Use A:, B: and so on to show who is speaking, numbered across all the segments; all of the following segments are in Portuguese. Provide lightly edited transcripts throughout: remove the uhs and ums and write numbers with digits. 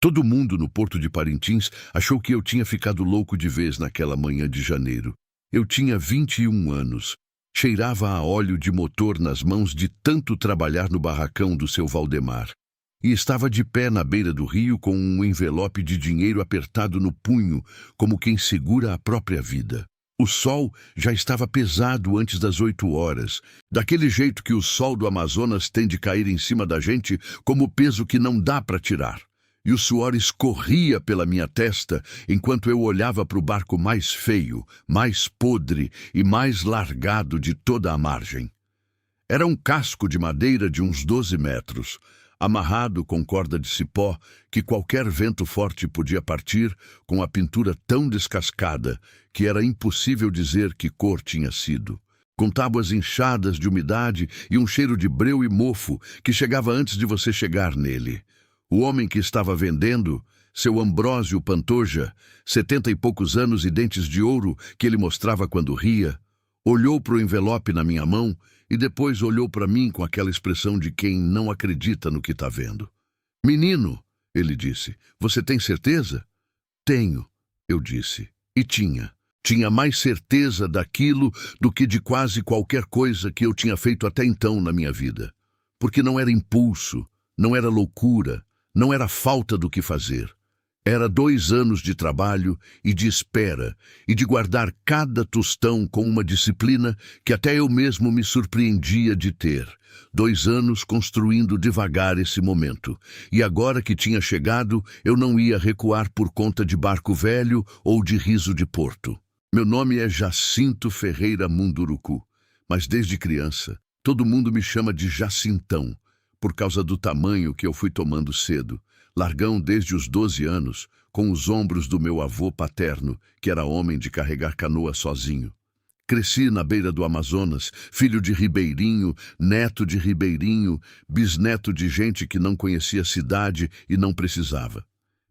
A: Todo mundo no Porto de Parintins achou que eu tinha ficado louco de vez naquela manhã de janeiro. Eu tinha 21 anos. Cheirava a óleo de motor nas mãos de tanto trabalhar no barracão do seu Valdemar. E estava de pé na beira do rio com um envelope de dinheiro apertado no punho, como quem segura a própria vida. O sol já estava pesado antes das 8 horas, daquele jeito que o sol do Amazonas tem de cair em cima da gente como peso que não dá para tirar. E o suor escorria pela minha testa enquanto eu olhava para o barco mais feio, mais podre e mais largado de toda a margem. Era um casco de madeira de uns 12 metros, amarrado com corda de cipó que qualquer vento forte podia partir, com a pintura tão descascada que era impossível dizer que cor tinha sido, com tábuas inchadas de umidade e um cheiro de breu e mofo que chegava antes de você chegar nele. O homem que estava vendendo, seu Ambrósio Pantoja, 70 e poucos anos e dentes de ouro que ele mostrava quando ria, olhou para o envelope na minha mão e depois olhou para mim com aquela expressão de quem não acredita no que está vendo. "Menino", ele disse, "você tem certeza?" "Tenho", eu disse. E tinha. Tinha mais certeza daquilo do que de quase qualquer coisa que eu tinha feito até então na minha vida. Porque não era impulso, não era loucura, não era falta do que fazer. Era 2 anos de trabalho e de espera e de guardar cada tostão com uma disciplina que até eu mesmo me surpreendia de ter. 2 anos construindo devagar esse momento. E agora que tinha chegado, eu não ia recuar por conta de barco velho ou de riso de porto. Meu nome é Jacinto Ferreira Munduruku, mas desde criança todo mundo me chama de Jacintão, por causa do tamanho que eu fui tomando cedo. Largão desde os 12 anos, com os ombros do meu avô paterno, que era homem de carregar canoa sozinho. Cresci na beira do Amazonas, filho de ribeirinho, neto de ribeirinho, bisneto de gente que não conhecia a cidade e não precisava.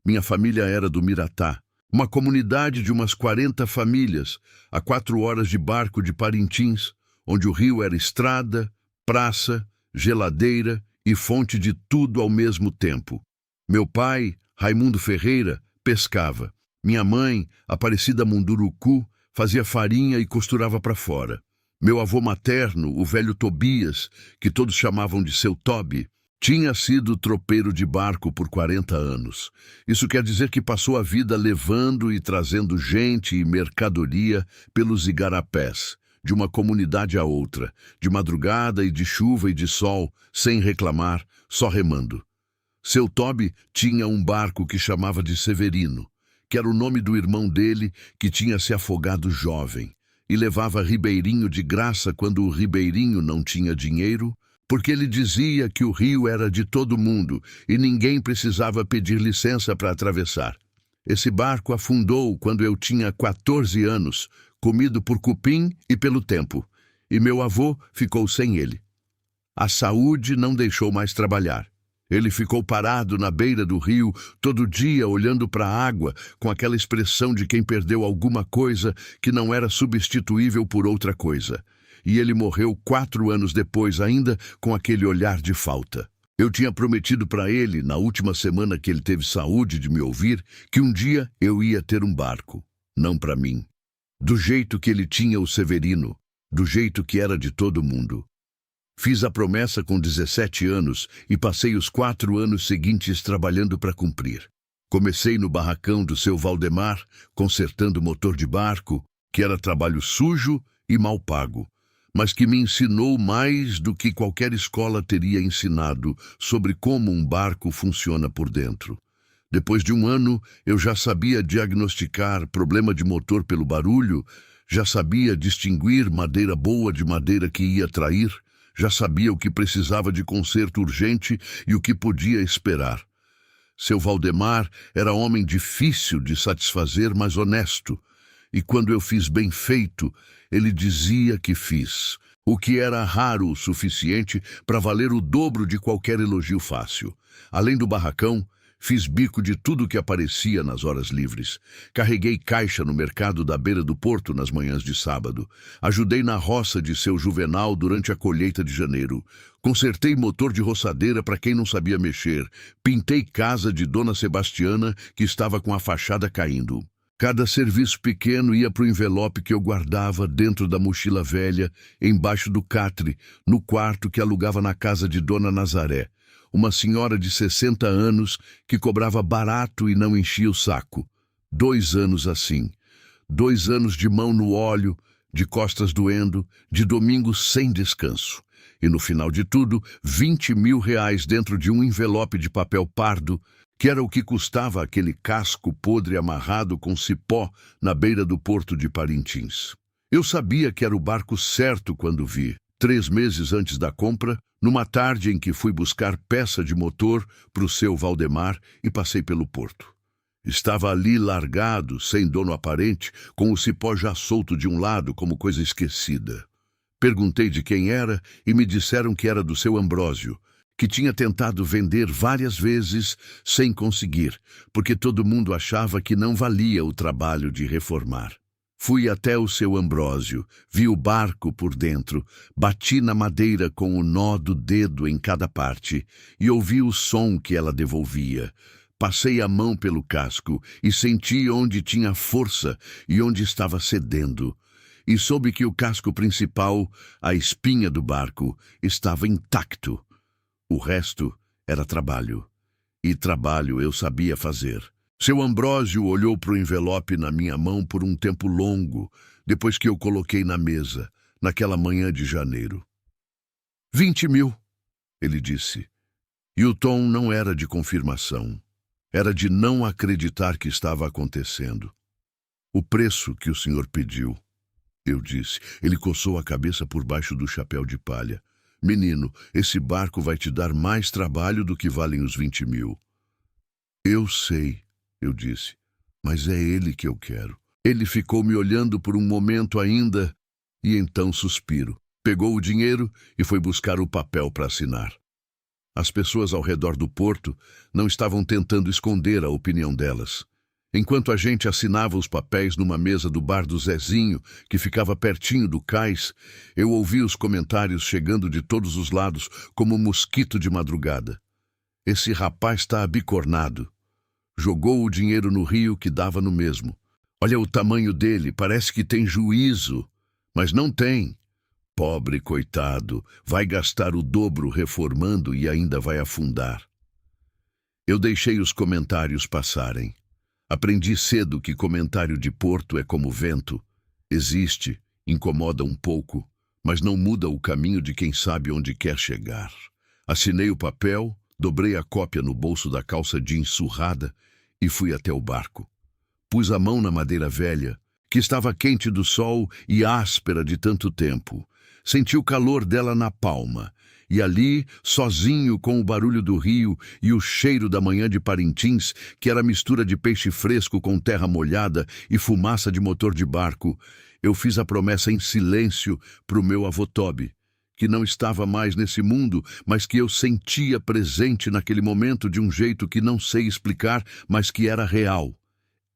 A: Minha família era do Miratá, uma comunidade de umas 40 famílias, a 4 horas de barco de Parintins, onde o rio era estrada, praça, geladeira e fonte de tudo ao mesmo tempo. Meu pai, Raimundo Ferreira, pescava. Minha mãe, Aparecida Munduruku, fazia farinha e costurava para fora. Meu avô materno, o velho Tobias, que todos chamavam de seu Tobi, tinha sido tropeiro de barco por 40 anos. Isso quer dizer que passou a vida levando e trazendo gente e mercadoria pelos igarapés, de uma comunidade a outra, de madrugada e de chuva e de sol, sem reclamar, só remando. Seu Tobi tinha um barco que chamava de Severino, que era o nome do irmão dele que tinha se afogado jovem, e levava ribeirinho de graça quando o ribeirinho não tinha dinheiro, porque ele dizia que o rio era de todo mundo e ninguém precisava pedir licença para atravessar. Esse barco afundou quando eu tinha 14 anos, comido por cupim e pelo tempo, e meu avô ficou sem ele. A saúde não deixou mais trabalhar. Ele ficou parado na beira do rio, todo dia olhando para a água, com aquela expressão de quem perdeu alguma coisa que não era substituível por outra coisa. E ele morreu 4 anos depois ainda, com aquele olhar de falta. Eu tinha prometido para ele, na última semana que ele teve saúde de me ouvir, que um dia eu ia ter um barco. Não para mim. Do jeito que ele tinha o Severino, do jeito que era de todo mundo. Fiz a promessa com 17 anos e passei os 4 anos seguintes trabalhando para cumprir. Comecei no barracão do seu Valdemar, consertando motor de barco, que era trabalho sujo e mal pago, mas que me ensinou mais do que qualquer escola teria ensinado sobre como um barco funciona por dentro. Depois de 1 ano, eu já sabia diagnosticar problema de motor pelo barulho, já sabia distinguir madeira boa de madeira que ia trair, já sabia o que precisava de conserto urgente e o que podia esperar. Seu Valdemar era homem difícil de satisfazer, mas honesto. E quando eu fiz bem feito, ele dizia que fiz, o que era raro o suficiente para valer o dobro de qualquer elogio fácil. Além do barracão, Fiz bico de tudo que aparecia nas horas livres. Carreguei caixa no mercado da beira do porto nas manhãs de sábado. Ajudei na roça de seu Juvenal durante a colheita de janeiro. Consertei motor de roçadeira para quem não sabia mexer. Pintei casa de Dona Sebastiana, que estava com a fachada caindo. Cada serviço pequeno ia para o envelope que eu guardava dentro da mochila velha, embaixo do catre, no quarto que alugava na casa de Dona Nazaré, uma senhora de 60 anos que cobrava barato e não enchia o saco. 2 anos assim. 2 anos de mão no óleo, de costas doendo, de domingos sem descanso. E no final de tudo, 20 mil reais dentro de um envelope de papel pardo, que era o que custava aquele casco podre amarrado com cipó na beira do porto de Parintins. Eu sabia que era o barco certo quando vi, 3 meses antes da compra, numa tarde em que fui buscar peça de motor para o seu Valdemar e passei pelo porto. Estava ali largado, sem dono aparente, com o cipó já solto de um lado como coisa esquecida. Perguntei de quem era e me disseram que era do seu Ambrósio, que tinha tentado vender várias vezes sem conseguir, porque todo mundo achava que não valia o trabalho de reformar. Fui até o seu Ambrósio, vi o barco por dentro, bati na madeira com o nó do dedo em cada parte e ouvi o som que ela devolvia. Passei a mão pelo casco e senti onde tinha força e onde estava cedendo. E soube que o casco principal, a espinha do barco, estava intacto. O resto era trabalho. E trabalho eu sabia fazer. Seu Ambrósio olhou para o envelope na minha mão por um tempo longo, depois que eu coloquei na mesa, naquela manhã de janeiro. 20 mil, ele disse. E o tom não era de confirmação. Era de não acreditar que estava acontecendo. O preço que o senhor pediu, eu disse. Ele coçou a cabeça por baixo do chapéu de palha. Menino, esse barco vai te dar mais trabalho do que valem os 20 mil. Eu sei, eu disse, mas é ele que eu quero. Ele ficou me olhando por um momento ainda e então suspiro. Pegou o dinheiro e foi buscar o papel para assinar. As pessoas ao redor do porto não estavam tentando esconder a opinião delas. Enquanto a gente assinava os papéis numa mesa do bar do Zezinho, que ficava pertinho do cais, eu ouvi os comentários chegando de todos os lados como um mosquito de madrugada. Esse rapaz está abicornado. Jogou o dinheiro no rio que dava no mesmo. Olha o tamanho dele, parece que tem juízo, mas não tem. Pobre coitado, vai gastar o dobro reformando e ainda vai afundar. Eu deixei os comentários passarem. Aprendi cedo que comentário de porto é como vento. Existe, incomoda um pouco, mas não muda o caminho de quem sabe onde quer chegar. Assinei o papel, dobrei a cópia no bolso da calça jeans surrada e fui até o barco. Pus a mão na madeira velha, que estava quente do sol e áspera de tanto tempo. Senti o calor dela na palma. E ali, sozinho com o barulho do rio e o cheiro da manhã de Parintins, que era mistura de peixe fresco com terra molhada e fumaça de motor de barco, eu fiz a promessa em silêncio para o meu avô Tobi, que não estava mais nesse mundo, mas que eu sentia presente naquele momento de um jeito que não sei explicar, mas que era real.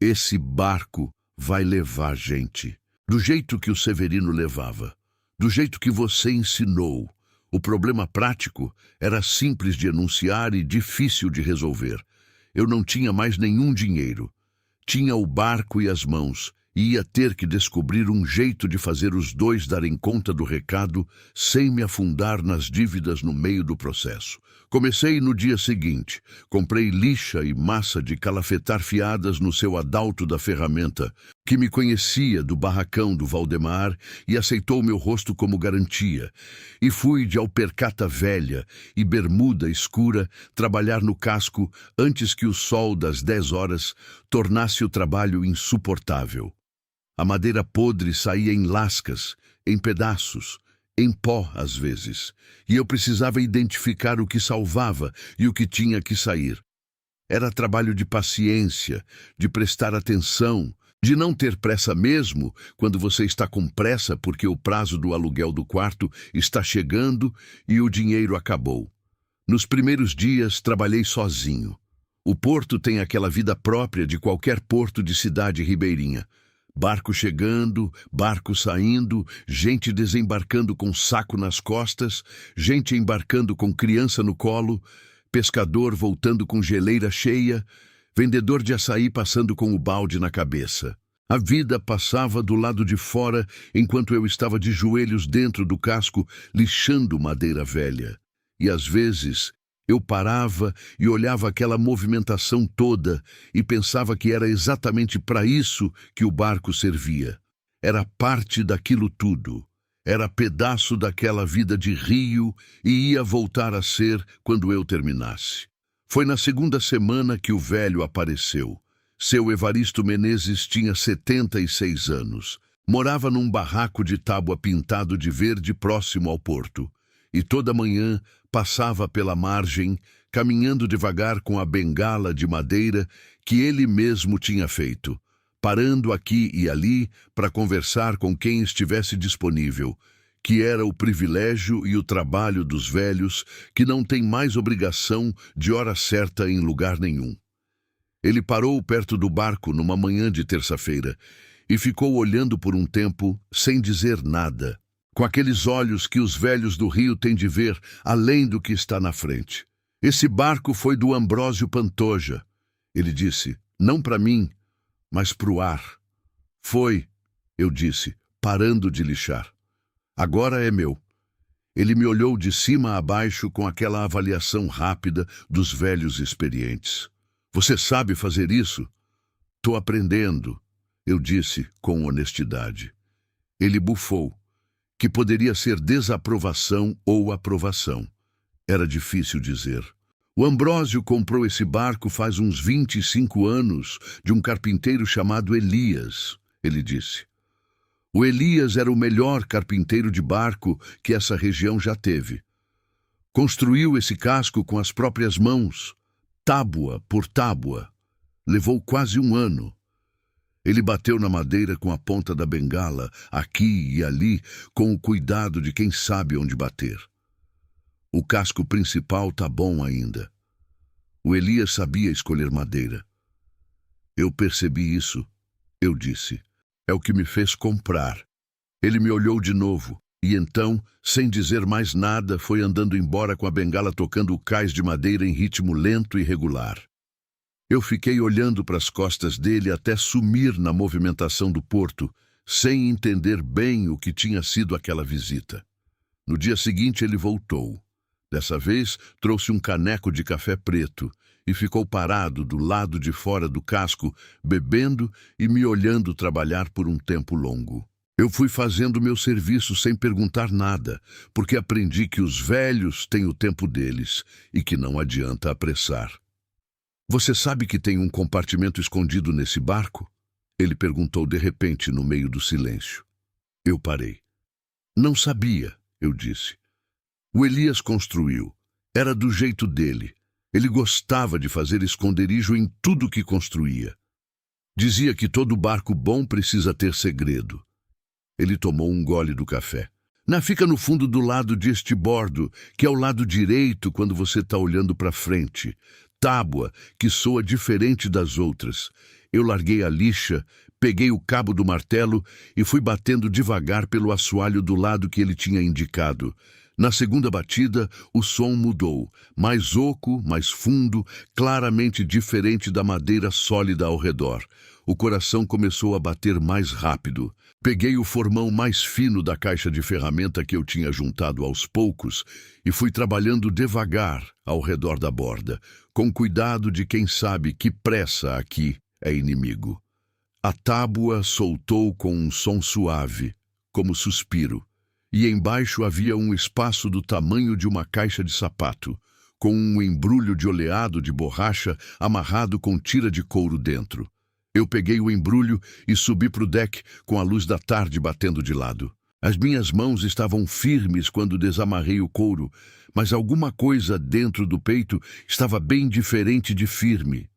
A: Esse barco vai levar gente. Do jeito que o Severino levava. Do jeito que você ensinou. O problema prático era simples de enunciar e difícil de resolver. Eu não tinha mais nenhum dinheiro. Tinha o barco e as mãos, e ia ter que descobrir um jeito de fazer os dois darem conta do recado sem me afundar nas dívidas no meio do processo. Comecei no dia seguinte. Comprei lixa e massa de calafetar fiadas no seu adalto da ferramenta, que me conhecia do barracão do Valdemar e aceitou meu rosto como garantia. E fui de alpercata velha e bermuda escura trabalhar no casco antes que o sol das 10 horas tornasse o trabalho insuportável. A madeira podre saía em lascas, em pedaços, em pó às vezes, e eu precisava identificar o que salvava e o que tinha que sair. Era trabalho de paciência, de prestar atenção, de não ter pressa mesmo quando você está com pressa porque o prazo do aluguel do quarto está chegando e o dinheiro acabou. Nos primeiros dias trabalhei sozinho. O porto tem aquela vida própria de qualquer porto de cidade ribeirinha. Barco chegando, barco saindo, gente desembarcando com saco nas costas, gente embarcando com criança no colo, pescador voltando com geleira cheia, vendedor de açaí passando com o balde na cabeça. A vida passava do lado de fora enquanto eu estava de joelhos dentro do casco, lixando madeira velha. E às vezes eu parava e olhava aquela movimentação toda e pensava que era exatamente para isso que o barco servia. Era parte daquilo tudo. Era pedaço daquela vida de rio e ia voltar a ser quando eu terminasse. Foi na segunda semana que o velho apareceu. Seu Evaristo Menezes tinha 76 anos. Morava num barraco de tábua pintado de verde próximo ao porto. E toda manhã passava pela margem, caminhando devagar com a bengala de madeira que ele mesmo tinha feito, parando aqui e ali para conversar com quem estivesse disponível, que era o privilégio e o trabalho dos velhos que não têm mais obrigação de hora certa em lugar nenhum. Ele parou perto do barco numa manhã de terça-feira e ficou olhando por um tempo sem dizer nada, com aqueles olhos que os velhos do Rio têm de ver além do que está na frente. Esse barco foi do Ambrósio Pantoja, ele disse, não para mim, mas para o ar. Foi, eu disse, parando de lixar. Agora é meu. Ele me olhou de cima a baixo com aquela avaliação rápida dos velhos experientes. Você sabe fazer isso? Tô aprendendo, eu disse com honestidade. Ele bufou, que poderia ser desaprovação ou aprovação. Era difícil dizer. O Ambrósio comprou esse barco faz uns 25 anos de um carpinteiro chamado Elias, ele disse. O Elias era o melhor carpinteiro de barco que essa região já teve. Construiu esse casco com as próprias mãos, tábua por tábua. Levou quase um ano. Ele bateu na madeira com a ponta da bengala, aqui e ali, com o cuidado de quem sabe onde bater. O casco principal tá bom ainda. O Elias sabia escolher madeira. Eu percebi isso, eu disse. É o que me fez comprar. Ele me olhou de novo, e então, sem dizer mais nada, foi andando embora com a bengala tocando o cais de madeira em ritmo lento e regular. Eu fiquei olhando para as costas dele até sumir na movimentação do porto, sem entender bem o que tinha sido aquela visita. No dia seguinte ele voltou. Dessa vez trouxe um caneco de café preto e ficou parado do lado de fora do casco, bebendo e me olhando trabalhar por um tempo longo. Eu fui fazendo meu serviço sem perguntar nada, porque aprendi que os velhos têm o tempo deles e que não adianta apressar. Você sabe que tem um compartimento escondido nesse barco? Ele perguntou de repente no meio do silêncio. Eu parei. Não sabia, eu disse. O Elias construiu. Era do jeito dele. Ele gostava de fazer esconderijo em tudo que construía. Dizia que todo barco bom precisa ter segredo. Ele tomou um gole do café. Fica no fundo do lado de este bordo, que é o lado direito quando você está olhando para frente. Tábua, que soa diferente das outras. Eu larguei a lixa, peguei o cabo do martelo e fui batendo devagar pelo assoalho do lado que ele tinha indicado. Na segunda batida, o som mudou, mais oco, mais fundo, claramente diferente da madeira sólida ao redor. O coração começou a bater mais rápido. Peguei o formão mais fino da caixa de ferramenta que eu tinha juntado aos poucos e fui trabalhando devagar ao redor da borda, com cuidado de quem sabe que pressa aqui é inimigo. A tábua soltou com um som suave, como suspiro. E embaixo havia um espaço do tamanho de uma caixa de sapato, com um embrulho de oleado de borracha amarrado com tira de couro dentro. Eu peguei o embrulho e subi para o deck com a luz da tarde batendo de lado. As minhas mãos estavam firmes quando desamarrei o couro, mas alguma coisa dentro do peito estava bem diferente de firme.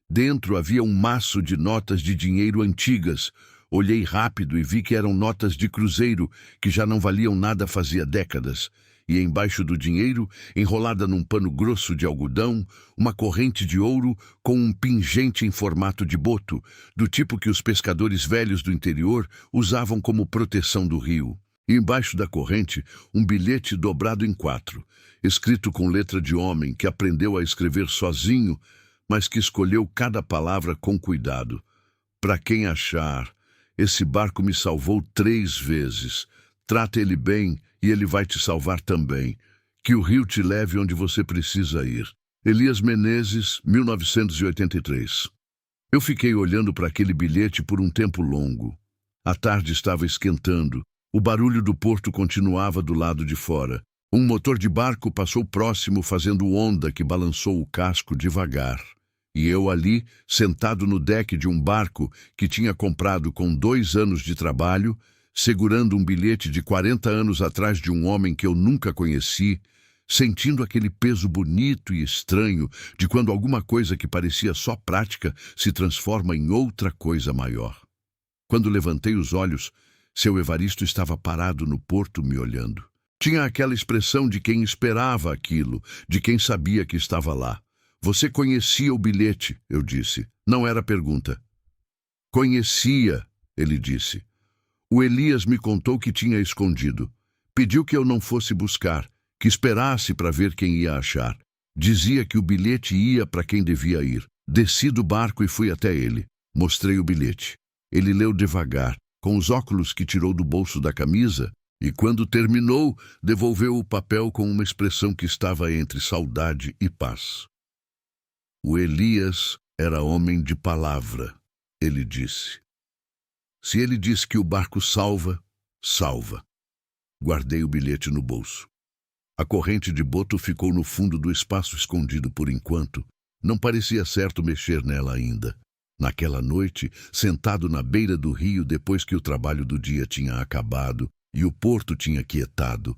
A: Dentro havia um maço de notas de dinheiro antigas. Olhei rápido e vi que eram notas de cruzeiro, que já não valiam nada fazia décadas. e embaixo do dinheiro, enrolada num pano grosso de algodão, uma corrente de ouro com um pingente em formato de boto, do tipo que os pescadores velhos do interior usavam como proteção do rio. E embaixo da corrente, um bilhete dobrado em 4, escrito com letra de homem que aprendeu a escrever sozinho, mas que escolheu cada palavra com cuidado. Para quem achar, esse barco me salvou 3 vezes. Trata ele bem e ele vai te salvar também. Que o rio te leve onde você precisa ir. Elias Menezes, 1983. Eu fiquei olhando para aquele bilhete por um tempo longo. A tarde estava esquentando. O barulho do porto continuava do lado de fora. Um motor de barco passou próximo fazendo onda que balançou o casco devagar. E eu ali, sentado no deck de um barco que tinha comprado com 2 anos de trabalho, segurando um bilhete de 40 anos atrás de um homem que eu nunca conheci, sentindo aquele peso bonito e estranho de quando alguma coisa que parecia só prática se transforma em outra coisa maior. Quando levantei os olhos, seu Evaristo estava parado no porto me olhando. Tinha aquela expressão de quem esperava aquilo, de quem sabia que estava lá. Você conhecia o bilhete, eu disse. Não era pergunta. Conhecia, ele disse. O Elias me contou que tinha escondido. Pediu que eu não fosse buscar, que esperasse para ver quem ia achar. Dizia que o bilhete ia para quem devia ir. Desci do barco e fui até ele. Mostrei o bilhete. Ele leu devagar, com os óculos que tirou do bolso da camisa, e quando terminou, devolveu o papel com uma expressão que estava entre saudade e paz. O Elias era homem de palavra, ele disse. Se ele diz que o barco salva, salva. Guardei o bilhete no bolso. A corrente de boto ficou no fundo do espaço escondido por enquanto. Não parecia certo mexer nela ainda. Naquela noite, sentado na beira do rio depois que o trabalho do dia tinha acabado e o porto tinha quietado,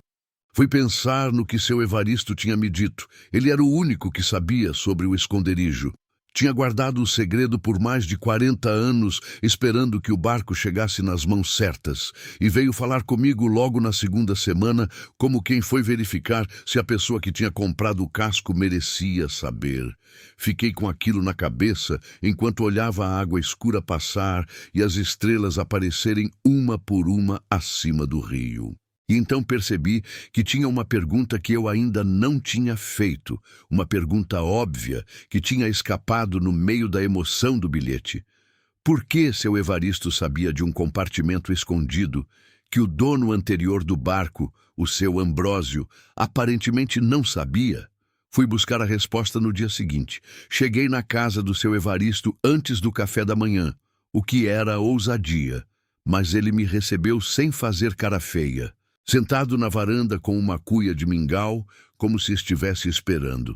A: fui pensar no que seu Evaristo tinha me dito. Ele era o único que sabia sobre o esconderijo. Tinha guardado o segredo por mais de 40 anos, esperando que o barco chegasse nas mãos certas, e veio falar comigo logo na segunda semana, como quem foi verificar se a pessoa que tinha comprado o casco merecia saber. Fiquei com aquilo na cabeça enquanto olhava a água escura passar e as estrelas aparecerem uma por uma acima do rio. E então percebi que tinha uma pergunta que eu ainda não tinha feito, uma pergunta óbvia que tinha escapado no meio da emoção do bilhete. Por que seu Evaristo sabia de um compartimento escondido que o dono anterior do barco, o seu Ambrósio, aparentemente não sabia? Fui buscar a resposta no dia seguinte. Cheguei na casa do seu Evaristo antes do café da manhã, o que era ousadia, mas ele me recebeu sem fazer cara feia. Sentado na varanda com uma cuia de mingau, como se estivesse esperando.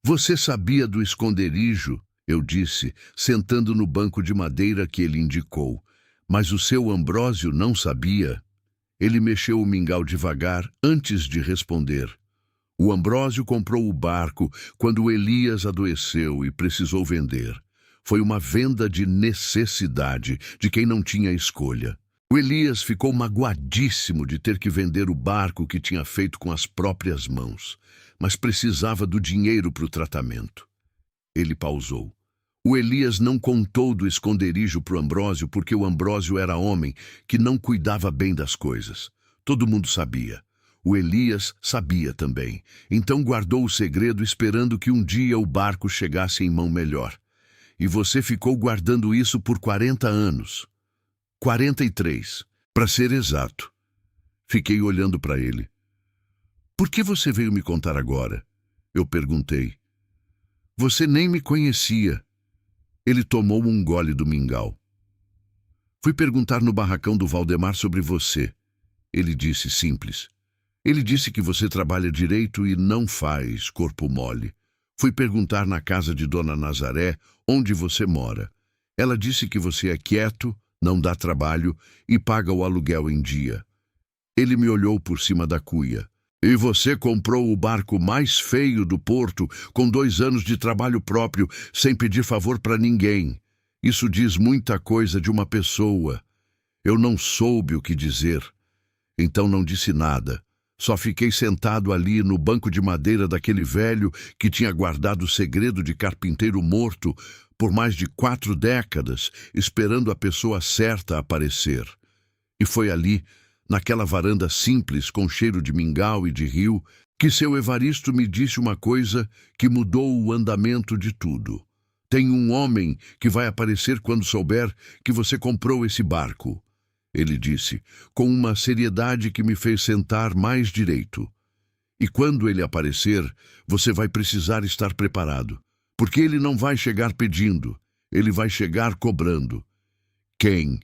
A: Você sabia do esconderijo, eu disse, sentando no banco de madeira que ele indicou. Mas o seu Ambrósio não sabia. Ele mexeu o mingau devagar antes de responder. O Ambrósio comprou o barco quando Elias adoeceu e precisou vender. Foi uma venda de necessidade, de quem não tinha escolha. O Elias ficou magoadíssimo de ter que vender o barco que tinha feito com as próprias mãos, mas precisava do dinheiro para o tratamento. Ele pausou. O Elias não contou do esconderijo para o Ambrósio porque o Ambrósio era homem que não cuidava bem das coisas. Todo mundo sabia. O Elias sabia também. Então guardou o segredo esperando que um dia o barco chegasse em mão melhor. E você ficou guardando isso por 40 anos. 43, para ser exato. Fiquei olhando para ele. Por que você veio me contar agora? Eu perguntei. Você nem me conhecia. Ele tomou um gole do mingau. Fui perguntar no barracão do Valdemar sobre você. Ele disse simples. Ele disse que você trabalha direito e não faz corpo mole. Fui perguntar na casa de Dona Nazaré onde você mora. Ela disse que você é quieto, não dá trabalho e paga o aluguel em dia. Ele me olhou por cima da cuia. E você comprou o barco mais feio do porto, com 2 anos de trabalho próprio, sem pedir favor para ninguém. Isso diz muita coisa de uma pessoa. Eu não soube o que dizer. Então não disse nada. Só fiquei sentado ali no banco de madeira daquele velho que tinha guardado o segredo de carpinteiro morto por mais de 4 décadas, esperando a pessoa certa aparecer. E foi ali, naquela varanda simples com cheiro de mingau e de rio, que seu Evaristo me disse uma coisa que mudou o andamento de tudo. Tem um homem que vai aparecer quando souber que você comprou esse barco, ele disse, com uma seriedade que me fez sentar mais direito. E quando ele aparecer, você vai precisar estar preparado, porque ele não vai chegar pedindo, ele vai chegar cobrando. Quem?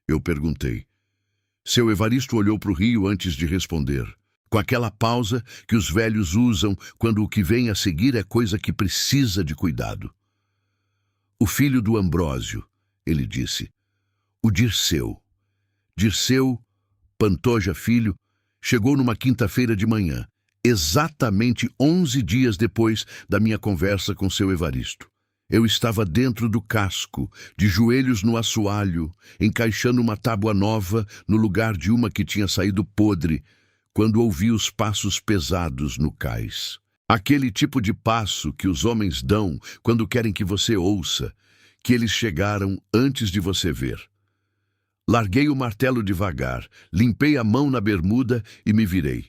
A: Eu perguntei. Seu Evaristo olhou para o rio antes de responder, com aquela pausa que os velhos usam quando o que vem a seguir é coisa que precisa de cuidado. O filho do Ambrósio, ele disse. O Dirceu. Dirceu, Pantoja filho, chegou numa quinta-feira de manhã, exatamente 11 dias depois da minha conversa com seu Evaristo. Eu estava dentro do casco, de joelhos no assoalho, encaixando uma tábua nova no lugar de uma que tinha saído podre, quando ouvi os passos pesados no cais. Aquele tipo de passo que os homens dão quando querem que você ouça, que eles chegaram antes de você ver. Larguei o martelo devagar, limpei a mão na bermuda e me virei.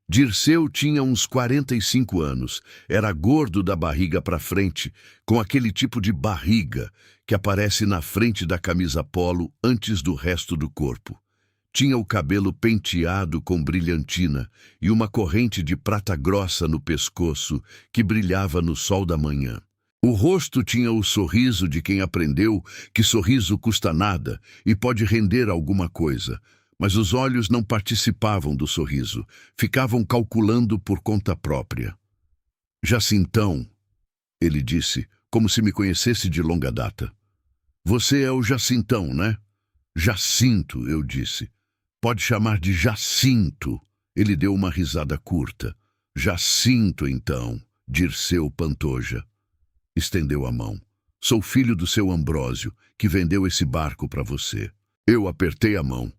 A: Dirceu tinha uns 45 anos, era gordo da barriga para frente, com aquele tipo de barriga que aparece na frente da camisa polo antes do resto do corpo. Tinha o cabelo penteado com brilhantina e uma corrente de prata grossa no pescoço que brilhava no sol da manhã. O rosto tinha o sorriso de quem aprendeu que sorriso custa nada e pode render alguma coisa, mas os olhos não participavam do sorriso, ficavam calculando por conta própria. Jacintão, ele disse, como se me conhecesse de longa data. Você é o Jacintão, né? Jacinto, eu disse. Pode chamar de Jacinto. Ele deu uma risada curta. Jacinto, então, Dirceu Pantoja. Estendeu a mão. Sou filho do seu Ambrósio, que vendeu esse barco para você. Eu apertei a mão.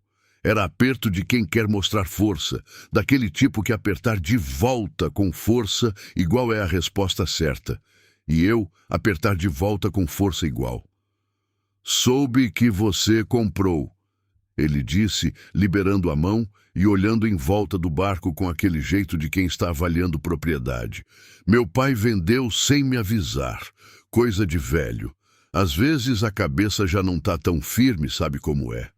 A: Era aperto de quem quer mostrar força, daquele tipo que apertar de volta com força igual é a resposta certa. E eu apertar de volta com força igual. Soube que você comprou, ele disse, liberando a mão e olhando em volta do barco com aquele jeito de quem está avaliando propriedade. Meu pai vendeu sem me avisar. Coisa de velho. Às vezes a cabeça já não está tão firme, sabe como é.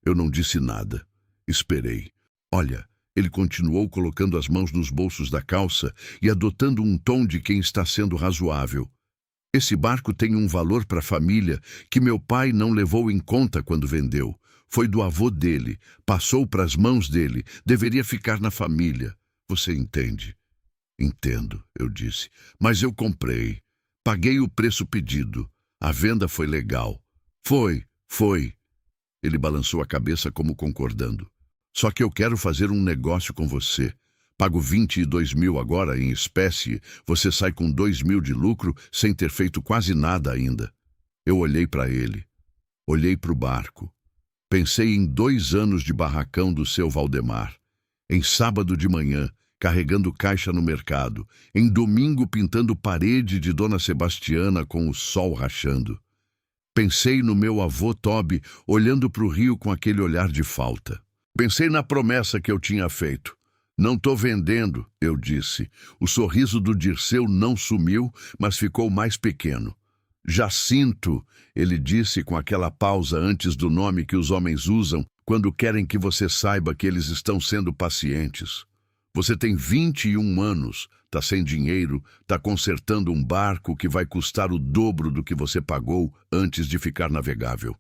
A: Eu não disse nada. Esperei. Olha, ele continuou colocando as mãos nos bolsos da calça e adotando um tom de quem está sendo razoável. Esse barco tem um valor para a família que meu pai não levou em conta quando vendeu. Foi do avô dele, passou para as mãos dele, deveria ficar na família. Você entende? Entendo, eu disse. Mas eu comprei. Paguei o preço pedido. A venda foi legal. Foi. Ele balançou a cabeça como concordando. Só que eu quero fazer um negócio com você. Pago 22 mil agora em espécie, você sai com 2 mil de lucro sem ter feito quase nada ainda. Eu olhei para ele. Olhei para o barco. Pensei em 2 anos de barracão do seu Valdemar. Em sábado de manhã, carregando caixa no mercado. Em domingo, pintando parede de Dona Sebastiana com o sol rachando. Pensei no meu avô Tobi, olhando para o rio com aquele olhar de falta. Pensei na promessa que eu tinha feito. Não estou vendendo, eu disse. O sorriso do Dirceu não sumiu, mas ficou mais pequeno. Jacinto, ele disse com aquela pausa antes do nome que os homens usam quando querem que você saiba que eles estão sendo pacientes. Você tem 21 anos, está sem dinheiro, está consertando um barco que vai custar o dobro do que você pagou antes de ficar navegável.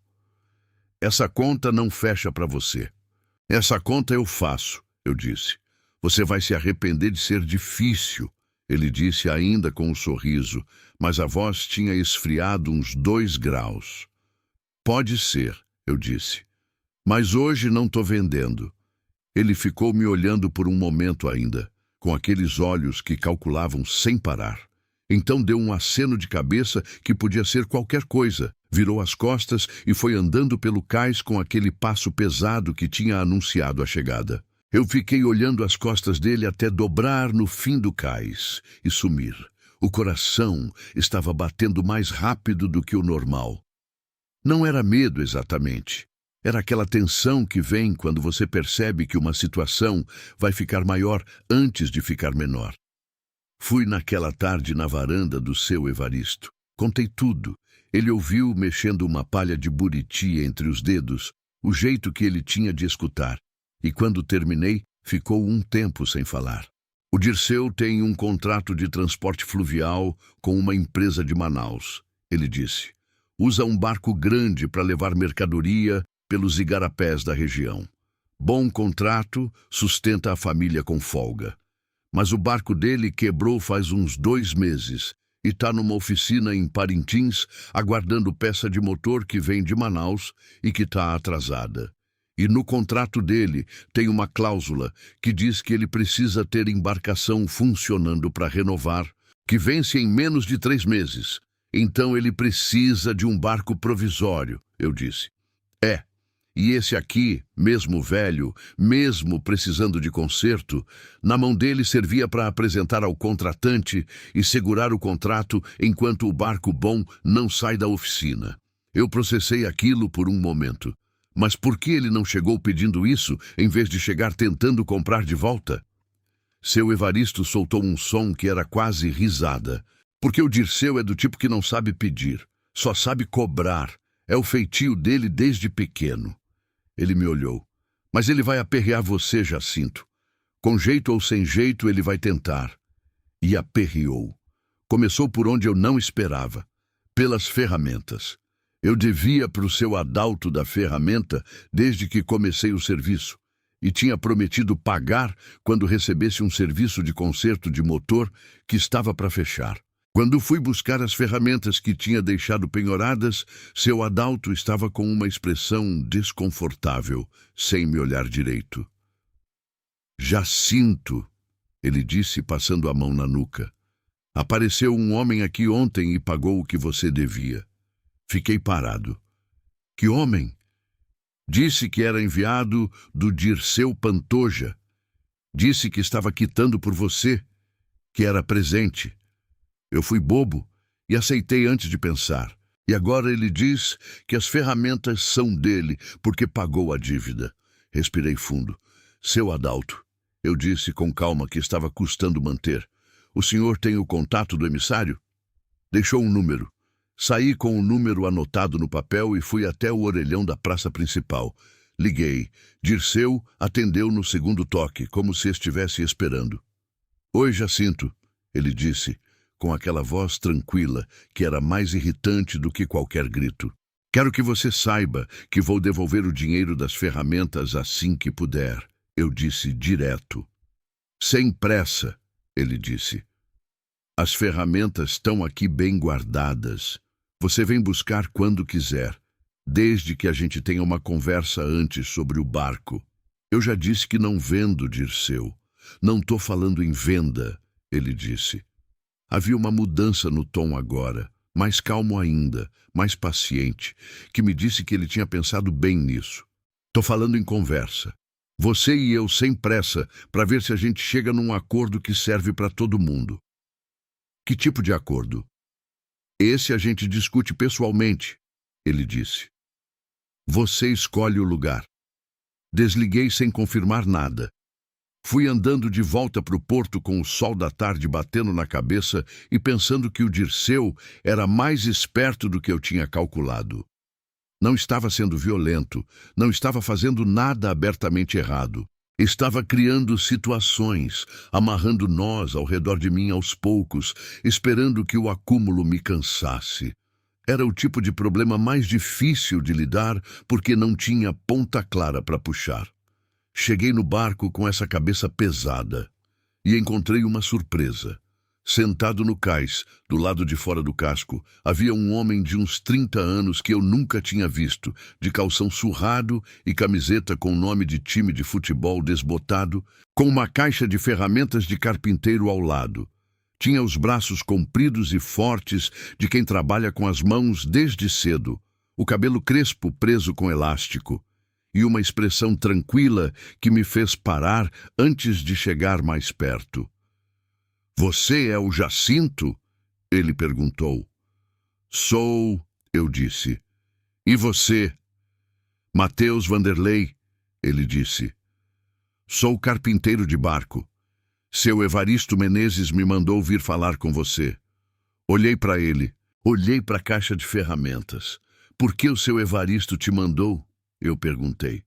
A: Essa conta não fecha para você. Essa conta eu faço, eu disse. Você vai se arrepender de ser difícil, ele disse ainda com um sorriso, mas a voz tinha esfriado uns 2 graus. Pode ser, eu disse. Mas hoje não estou vendendo. Ele ficou me olhando por um momento ainda, com aqueles olhos que calculavam sem parar. Então deu um aceno de cabeça que podia ser qualquer coisa, virou as costas e foi andando pelo cais com aquele passo pesado que tinha anunciado a chegada. Eu fiquei olhando as costas dele até dobrar no fim do cais e sumir. O coração estava batendo mais rápido do que o normal. Não era medo exatamente. Era aquela tensão que vem quando você percebe que uma situação vai ficar maior antes de ficar menor. Fui naquela tarde na varanda do seu Evaristo. Contei tudo. Ele ouviu mexendo uma palha de buriti entre os dedos, o jeito que ele tinha de escutar. E quando terminei, ficou um tempo sem falar. O Dirceu tem um contrato de transporte fluvial com uma empresa de Manaus, ele disse. Usa um barco grande para levar mercadoria pelos igarapés da região. Bom contrato, sustenta a família com folga. Mas o barco dele quebrou faz uns 2 meses e está numa oficina em Parintins aguardando peça de motor que vem de Manaus e que está atrasada. E no contrato dele tem uma cláusula que diz que ele precisa ter embarcação funcionando para renovar, que vence em menos de 3 meses. Então ele precisa de um barco provisório, eu disse. E esse aqui, mesmo velho, mesmo precisando de conserto, na mão dele servia para apresentar ao contratante e segurar o contrato enquanto o barco bom não sai da oficina. Eu processei aquilo por um momento. Mas por que ele não chegou pedindo isso, em vez de chegar tentando comprar de volta? Seu Evaristo soltou um som que era quase risada. Porque o Dirceu é do tipo que não sabe pedir, só sabe cobrar. É o feitio dele desde pequeno. Ele me olhou. Mas ele vai aperrear você, Jacinto. Com jeito ou sem jeito, ele vai tentar. E aperreou. Começou por onde eu não esperava. Pelas ferramentas. Eu devia para o seu Adalto da ferramenta desde que comecei o serviço. E tinha prometido pagar quando recebesse um serviço de conserto de motor que estava para fechar. Quando fui buscar as ferramentas que tinha deixado penhoradas, seu Adalto estava com uma expressão desconfortável, sem me olhar direito. Jacinto, ele disse passando a mão na nuca. Apareceu um homem aqui ontem e pagou o que você devia. Fiquei parado. Que homem? Disse que era enviado do Dirceu Pantoja. Disse que estava quitando por você, que era presente. Eu fui bobo e aceitei antes de pensar. E agora ele diz que as ferramentas são dele, porque pagou a dívida. Respirei fundo. Seu Adalto, eu disse com calma que estava custando manter. O senhor tem o contato do emissário? Deixou um número. Saí com o número anotado no papel e fui até o orelhão da praça principal. Liguei. Dirceu atendeu no segundo toque, como se estivesse esperando. Oi, Jacinto, ele disse, com aquela voz tranquila que era mais irritante do que qualquer grito. Quero que você saiba que vou devolver o dinheiro das ferramentas assim que puder, eu disse direto. Sem pressa, ele disse. As ferramentas estão aqui bem guardadas. Você vem buscar quando quiser, desde que a gente tenha uma conversa antes sobre o barco. Eu já disse que não vendo, Dirceu. Não estou falando em venda, ele disse. Havia uma mudança no tom agora, mais calmo ainda, mais paciente, que me disse que ele tinha pensado bem nisso. Estou falando em conversa. Você e eu sem pressa, para ver se a gente chega num acordo que serve para todo mundo. Que tipo de acordo? Esse a gente discute pessoalmente, ele disse. Você escolhe o lugar. Desliguei sem confirmar nada. Fui andando de volta para o porto com o sol da tarde batendo na cabeça e pensando que o Dirceu era mais esperto do que eu tinha calculado. Não estava sendo violento, não estava fazendo nada abertamente errado. Estava criando situações, amarrando nós ao redor de mim aos poucos, esperando que o acúmulo me cansasse. Era o tipo de problema mais difícil de lidar porque não tinha ponta clara para puxar. Cheguei no barco com essa cabeça pesada e encontrei uma surpresa. Sentado no cais, do lado de fora do casco, havia um homem de uns 30 anos que eu nunca tinha visto, de calção surrado e camiseta com nome de time de futebol desbotado, com uma caixa de ferramentas de carpinteiro ao lado. Tinha os braços compridos e fortes de quem trabalha com as mãos desde cedo, o cabelo crespo preso com elástico. e uma expressão tranquila que me fez parar antes de chegar mais perto. Você é o Jacinto? Ele perguntou. Sou, eu disse. E você? Mateus Vanderlei, ele disse. Sou carpinteiro de barco. Seu Evaristo Menezes me mandou vir falar com você. Olhei para ele, olhei para a caixa de ferramentas. Por que o seu Evaristo te mandou? Eu perguntei.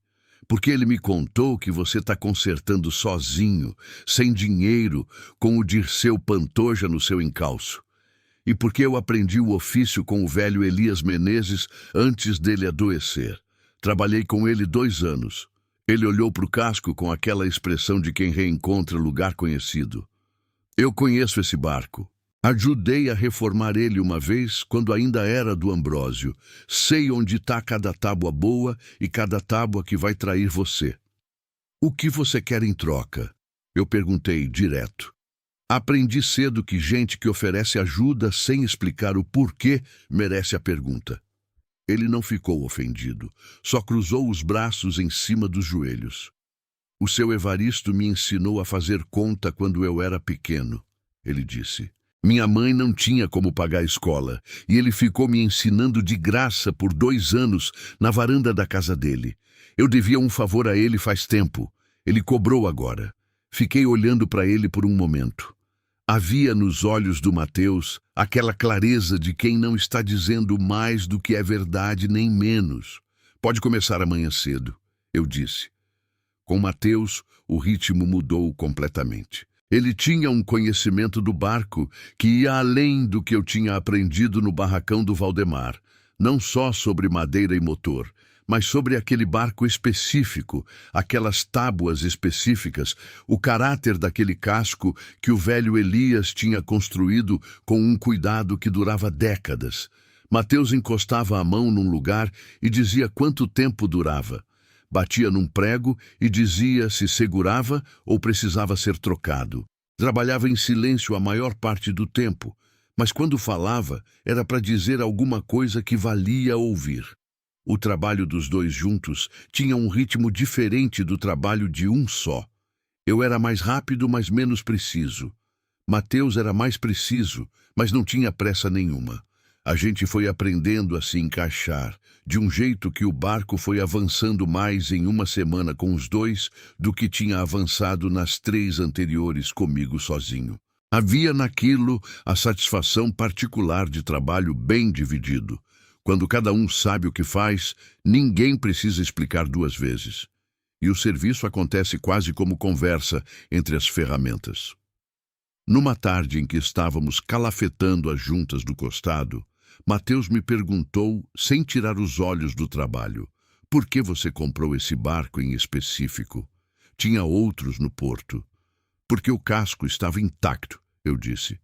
A: Porque ele me contou que você está consertando sozinho, sem dinheiro, com o Dirceu Pantoja no seu encalço. E porque eu aprendi o ofício com o velho Elias Menezes antes dele adoecer. Trabalhei com ele 2 anos. Ele olhou para o casco com aquela expressão de quem reencontra lugar conhecido. Eu conheço esse barco. Ajudei a reformar ele uma vez, quando ainda era do Ambrósio. Sei onde está cada tábua boa e cada tábua que vai trair você. O que você quer em troca? Eu perguntei direto. Aprendi cedo que gente que oferece ajuda sem explicar o porquê merece a pergunta. Ele não ficou ofendido, só cruzou os braços em cima dos joelhos. O seu Evaristo me ensinou a fazer conta quando eu era pequeno, ele disse. Minha mãe não tinha como pagar a escola, e ele ficou me ensinando de graça por 2 anos na varanda da casa dele. Eu devia um favor a ele faz tempo. Ele cobrou agora. Fiquei olhando para ele por um momento. Havia nos olhos do Mateus aquela clareza de quem não está dizendo mais do que é verdade nem menos. Pode começar amanhã cedo, eu disse. Com Mateus, o ritmo mudou completamente. Ele tinha um conhecimento do barco que ia além do que eu tinha aprendido no barracão do Valdemar, não só sobre madeira e motor, mas sobre aquele barco específico, aquelas tábuas específicas, o caráter daquele casco que o velho Elias tinha construído com um cuidado que durava décadas. Mateus encostava a mão num lugar e dizia quanto tempo durava. Batia num prego e dizia se segurava ou precisava ser trocado. Trabalhava em silêncio a maior parte do tempo, mas quando falava era para dizer alguma coisa que valia ouvir. O trabalho dos 2 juntos tinha um ritmo diferente do trabalho de um só. Eu era mais rápido, mas menos preciso. Mateus era mais preciso, mas não tinha pressa nenhuma. A gente foi aprendendo a se encaixar, de um jeito que o barco foi avançando mais em uma semana com os 2 do que tinha avançado nas 3 anteriores comigo sozinho. Havia naquilo a satisfação particular de trabalho bem dividido. Quando cada um sabe o que faz, ninguém precisa explicar 2 vezes. E o serviço acontece quase como conversa entre as ferramentas. Numa tarde em que estávamos calafetando as juntas do costado, Mateus me perguntou, sem tirar os olhos do trabalho, por que você comprou esse barco em específico? Tinha outros no porto. Porque o casco estava intacto, eu disse.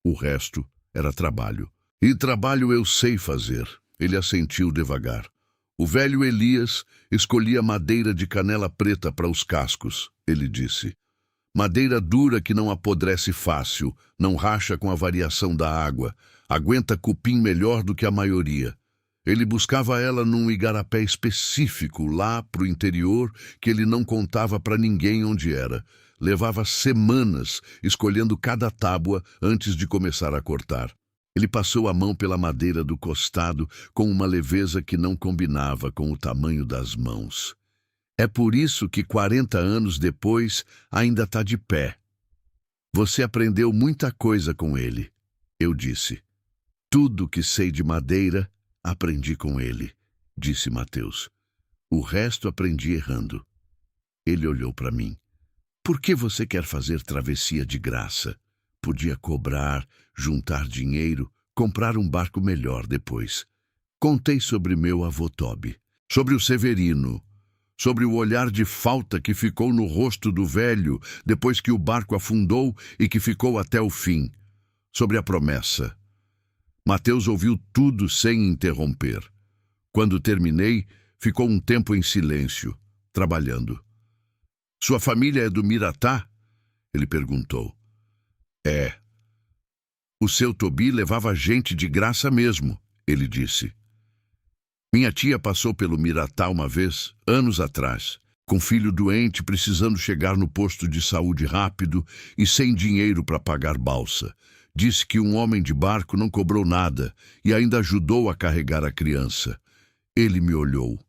A: O resto era trabalho. E trabalho eu sei fazer. Ele assentiu devagar. O velho Elias escolhia madeira de canela preta para os cascos, ele disse. Madeira dura que não apodrece fácil, não racha com a variação da água, aguenta cupim melhor do que a maioria. Ele buscava ela num igarapé específico, lá pro interior, que ele não contava para ninguém onde era. Levava semanas escolhendo cada tábua antes de começar a cortar. Ele passou a mão pela madeira do costado com uma leveza que não combinava com o tamanho das mãos. É por isso que 40 anos depois ainda está de pé. Você aprendeu muita coisa com ele, eu disse. Tudo que sei de madeira, aprendi com ele, disse Mateus. O resto aprendi errando. Ele olhou para mim. Por que você quer fazer travessia de graça? Podia cobrar, juntar dinheiro, comprar um barco melhor depois. Contei sobre meu avô Tobi, sobre o Severino, sobre o olhar de falta que ficou no rosto do velho depois que o barco afundou e que ficou até o fim, sobre a promessa. Mateus ouviu tudo sem interromper. Quando terminei, ficou um tempo em silêncio, trabalhando. Sua família é do Miratá? Ele perguntou. É. O seu Tobi levava gente de graça mesmo, ele disse. Minha tia passou pelo Miratá uma vez, anos atrás, com filho doente precisando chegar no posto de saúde rápido e sem dinheiro para pagar balsa. Disse que um homem de barco não cobrou nada e ainda ajudou a carregar a criança. Ele me olhou.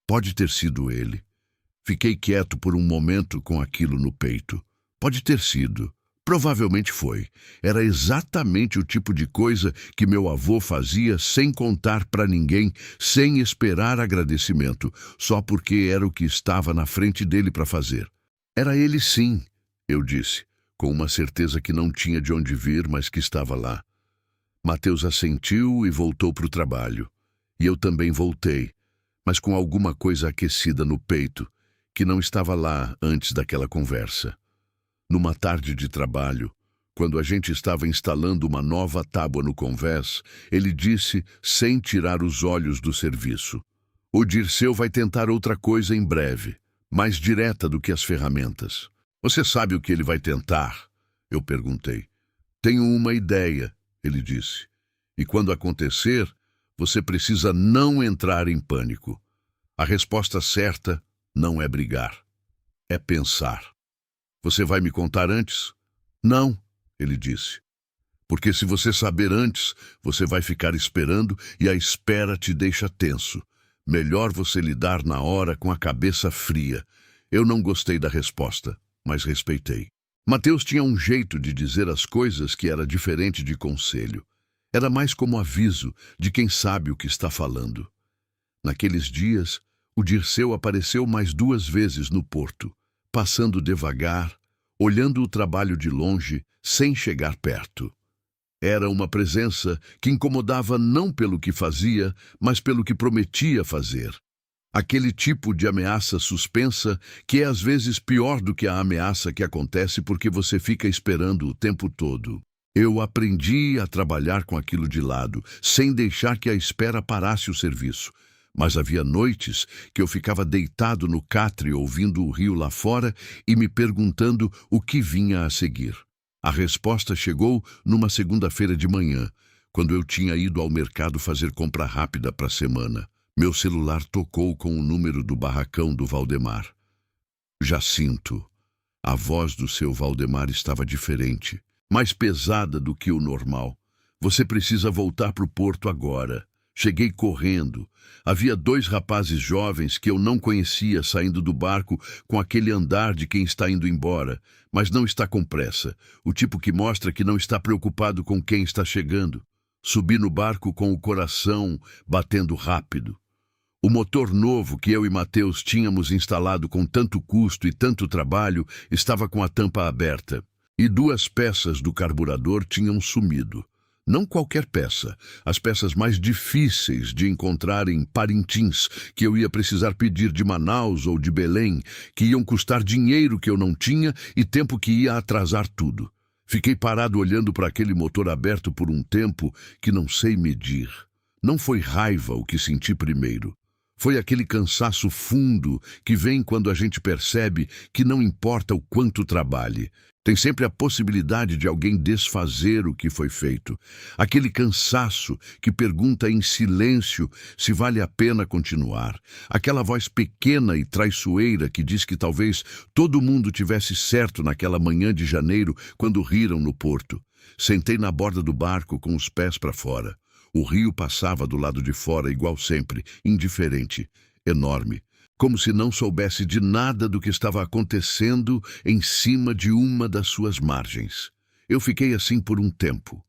A: Pode ter sido ele. Fiquei quieto por um momento com aquilo no peito. Pode ter sido. Provavelmente foi. Era exatamente o tipo de coisa que meu avô fazia sem contar para ninguém, sem esperar agradecimento, só porque era o que estava na frente dele para fazer. Era ele sim, eu disse, com uma certeza que não tinha de onde vir, mas que estava lá. Mateus assentiu e voltou para o trabalho. E eu também voltei, mas com alguma coisa aquecida no peito, que não estava lá antes daquela conversa. Numa tarde de trabalho, quando a gente estava instalando uma nova tábua no convés, ele disse, sem tirar os olhos do serviço: "O Dirceu vai tentar outra coisa em breve, mais direta do que as ferramentas." "Você sabe o que ele vai tentar?" Eu perguntei. "Tenho uma ideia", ele disse. "E quando acontecer, você precisa não entrar em pânico. A resposta certa não é brigar, é pensar." "Você vai me contar antes?" "Não", ele disse. "Porque se você saber antes, você vai ficar esperando e a espera te deixa tenso. Melhor você lidar na hora com a cabeça fria." Eu não gostei da resposta, mas respeitei. Mateus tinha um jeito de dizer as coisas que era diferente de conselho. Era mais como aviso de quem sabe o que está falando. Naqueles dias, o Dirceu apareceu mais 2 vezes no porto, passando devagar, olhando o trabalho de longe, sem chegar perto. Era uma presença que incomodava não pelo que fazia, mas pelo que prometia fazer. Aquele tipo de ameaça suspensa que é às vezes pior do que a ameaça que acontece porque você fica esperando o tempo todo. Eu aprendi a trabalhar com aquilo de lado, sem deixar que a espera parasse o serviço. Mas havia noites que eu ficava deitado no catre ouvindo o rio lá fora e me perguntando o que vinha a seguir. A resposta chegou numa segunda-feira de manhã, quando eu tinha ido ao mercado fazer compra rápida para a semana. Meu celular tocou com o número do barracão do Valdemar. "Jacinto." A voz do seu Valdemar estava diferente, mais pesada do que o normal. "Você precisa voltar para o porto agora." Cheguei correndo. Havia 2 rapazes jovens que eu não conhecia saindo do barco com aquele andar de quem está indo embora, mas não está com pressa, o tipo que mostra que não está preocupado com quem está chegando. Subi no barco com o coração batendo rápido. O motor novo que eu e Mateus tínhamos instalado com tanto custo e tanto trabalho estava com a tampa aberta, e 2 peças do carburador tinham sumido. Não qualquer peça, as peças mais difíceis de encontrar em Parintins, que eu ia precisar pedir de Manaus ou de Belém, que iam custar dinheiro que eu não tinha e tempo que ia atrasar tudo. Fiquei parado olhando para aquele motor aberto por um tempo que não sei medir. Não foi raiva o que senti primeiro. Foi aquele cansaço fundo que vem quando a gente percebe que não importa o quanto trabalhe, tem sempre a possibilidade de alguém desfazer o que foi feito. Aquele cansaço que pergunta em silêncio se vale a pena continuar. Aquela voz pequena e traiçoeira que diz que talvez todo mundo tivesse certo naquela manhã de janeiro quando riram no porto. Sentei na borda do barco com os pés para fora. O rio passava do lado de fora igual sempre, indiferente, enorme, como se não soubesse de nada do que estava acontecendo em cima de uma das suas margens. Eu fiquei assim por um tempo.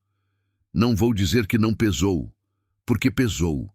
A: Não vou dizer que não pesou, porque pesou.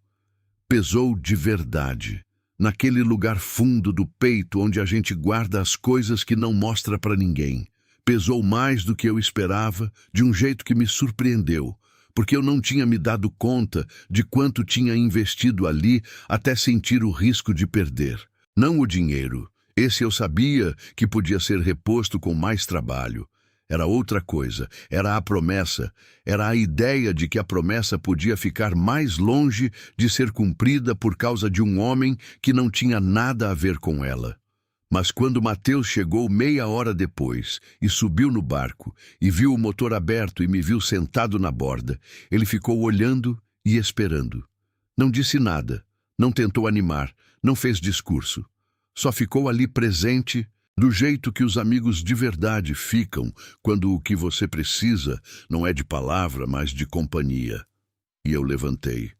A: Pesou de verdade, naquele lugar fundo do peito onde a gente guarda as coisas que não mostra para ninguém. Pesou mais do que eu esperava, de um jeito que me surpreendeu, porque eu não tinha me dado conta de quanto tinha investido ali até sentir o risco de perder. Não o dinheiro. Esse eu sabia que podia ser reposto com mais trabalho. Era outra coisa, era a promessa, era a ideia de que a promessa podia ficar mais longe de ser cumprida por causa de um homem que não tinha nada a ver com ela. Mas quando Mateus chegou meia hora depois e subiu no barco e viu o motor aberto e me viu sentado na borda, ele ficou olhando e esperando. Não disse nada, Não tentou animar, não fez discurso. Só ficou ali presente, do jeito que os amigos de verdade ficam quando o que você precisa não é de palavra, mas de companhia. E eu levantei.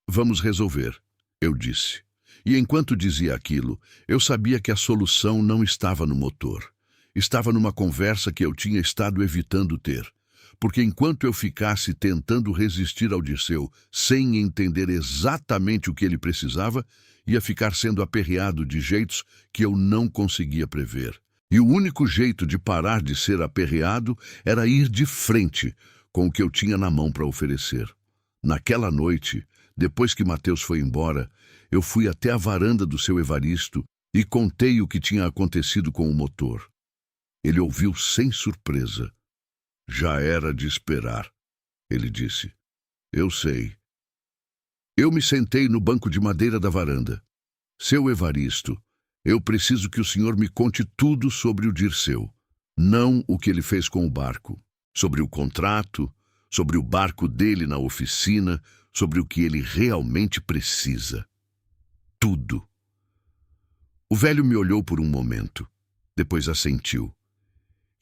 A: Vamos resolver, eu disse. E enquanto dizia aquilo, eu sabia que a solução não estava no motor. Estava numa conversa que eu tinha estado evitando ter. Porque enquanto eu ficasse tentando resistir ao Dirceu, sem entender exatamente o que ele precisava, ia ficar sendo aperreado de jeitos que eu não conseguia prever. E o único jeito de parar de ser aperreado era ir de frente com o que eu tinha na mão para oferecer. Naquela noite, depois que Mateus foi embora, eu fui até a varanda do seu Evaristo e contei o que tinha acontecido com o motor. Ele ouviu sem surpresa. Já era de esperar, ele disse. Eu sei. Eu me sentei no banco de madeira da varanda. Seu Evaristo, eu preciso que o senhor me conte tudo sobre o Dirceu. Não o que ele fez com o barco. Sobre o contrato, sobre o barco dele na oficina, sobre o que ele realmente precisa. Tudo. O velho me olhou por um momento, depois assentiu.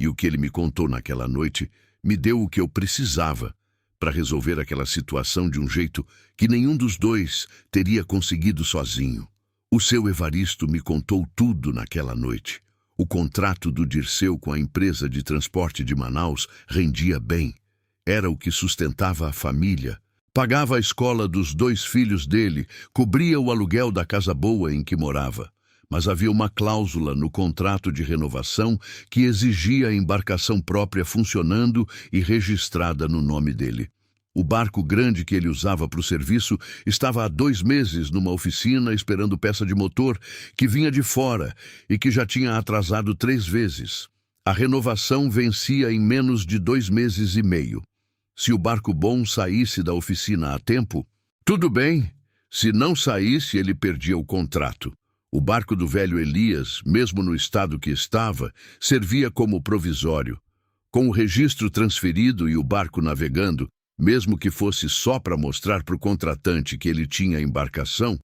A: E o que ele me contou naquela noite me deu o que eu precisava para resolver aquela situação de um jeito que nenhum dos dois teria conseguido sozinho. O seu Evaristo me contou tudo naquela noite. O contrato do Dirceu com a empresa de transporte de Manaus rendia bem. Era o que sustentava a família. Pagava a escola dos 2 filhos dele, cobria o aluguel da casa boa em que morava. Mas havia uma cláusula no contrato de renovação que exigia a embarcação própria funcionando e registrada no nome dele. O barco grande que ele usava para o serviço estava há 2 meses numa oficina esperando peça de motor que vinha de fora e que já tinha atrasado 3 vezes. A renovação vencia em menos de 2 meses e meio. Se o barco bom saísse da oficina a tempo, tudo bem. Se não saísse, ele perdia o contrato. O barco do velho Elias, mesmo no estado que estava, servia como provisório. Com o registro transferido e o barco navegando, mesmo que fosse só para mostrar para o contratante que ele tinha embarcação,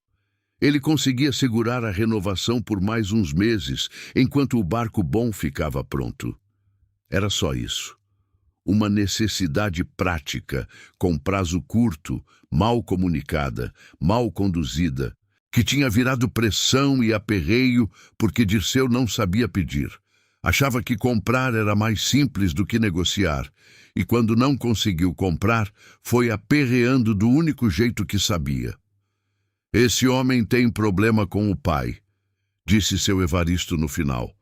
A: ele conseguia segurar a renovação por mais uns meses, enquanto o barco bom ficava pronto. Era só isso. Uma necessidade prática, com prazo curto, mal comunicada, mal conduzida, que tinha virado pressão e aperreio porque Dirceu não sabia pedir. Achava que comprar era mais simples do que negociar, e quando não conseguiu comprar, foi aperreando do único jeito que sabia. Esse homem tem problema com o pai, disse seu Evaristo no final.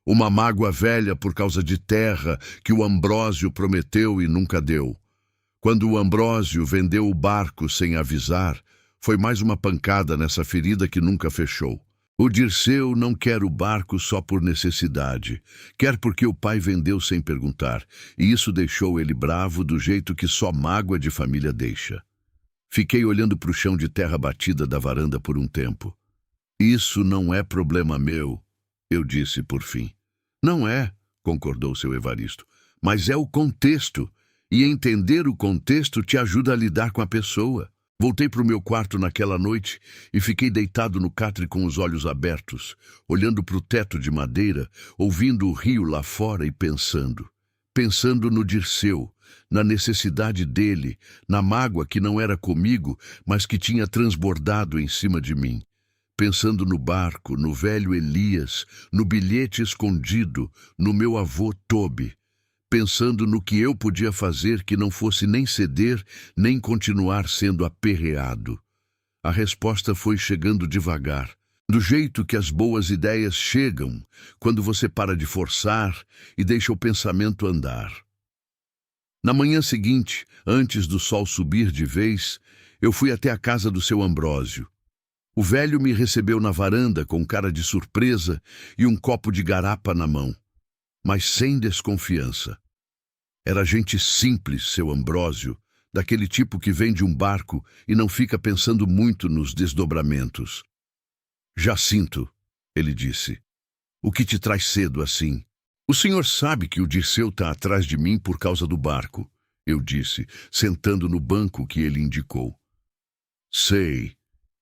A: Uma mágoa velha por causa de terra que o Ambrósio prometeu e nunca deu. Quando o Ambrósio vendeu o barco sem avisar, foi mais uma pancada nessa ferida que nunca fechou. O Dirceu não quer o barco só por necessidade. Quer porque o pai vendeu sem perguntar, e isso deixou ele bravo do jeito que só mágoa de família deixa. Fiquei olhando para o chão de terra batida da varanda por um tempo. Isso não é problema meu, eu disse por fim. Não é, concordou seu Evaristo, mas é o contexto, e entender o contexto te ajuda a lidar com a pessoa. Voltei para o meu quarto naquela noite e fiquei deitado no catre com os olhos abertos, olhando para o teto de madeira, ouvindo o rio lá fora e pensando no Dirceu, na necessidade dele, na mágoa que não era comigo, mas que tinha transbordado em cima de mim. Pensando no barco, no velho Elias, no bilhete escondido, no meu avô Tobi. Pensando no que eu podia fazer que não fosse nem ceder, nem continuar sendo aperreado. A resposta foi chegando devagar, do jeito que as boas ideias chegam, quando você para de forçar e deixa o pensamento andar. Na manhã seguinte, antes do sol subir de vez, eu fui até a casa do seu Ambrósio. O velho me recebeu na varanda com cara de surpresa e um copo de garapa na mão, mas sem desconfiança. Era gente simples, seu Ambrósio, daquele tipo que vende um barco e não fica pensando muito nos desdobramentos. Jacinto, ele disse, o que te traz cedo assim? O senhor sabe que o Dirceu está atrás de mim por causa do barco, eu disse, sentando no banco que ele indicou. Sei.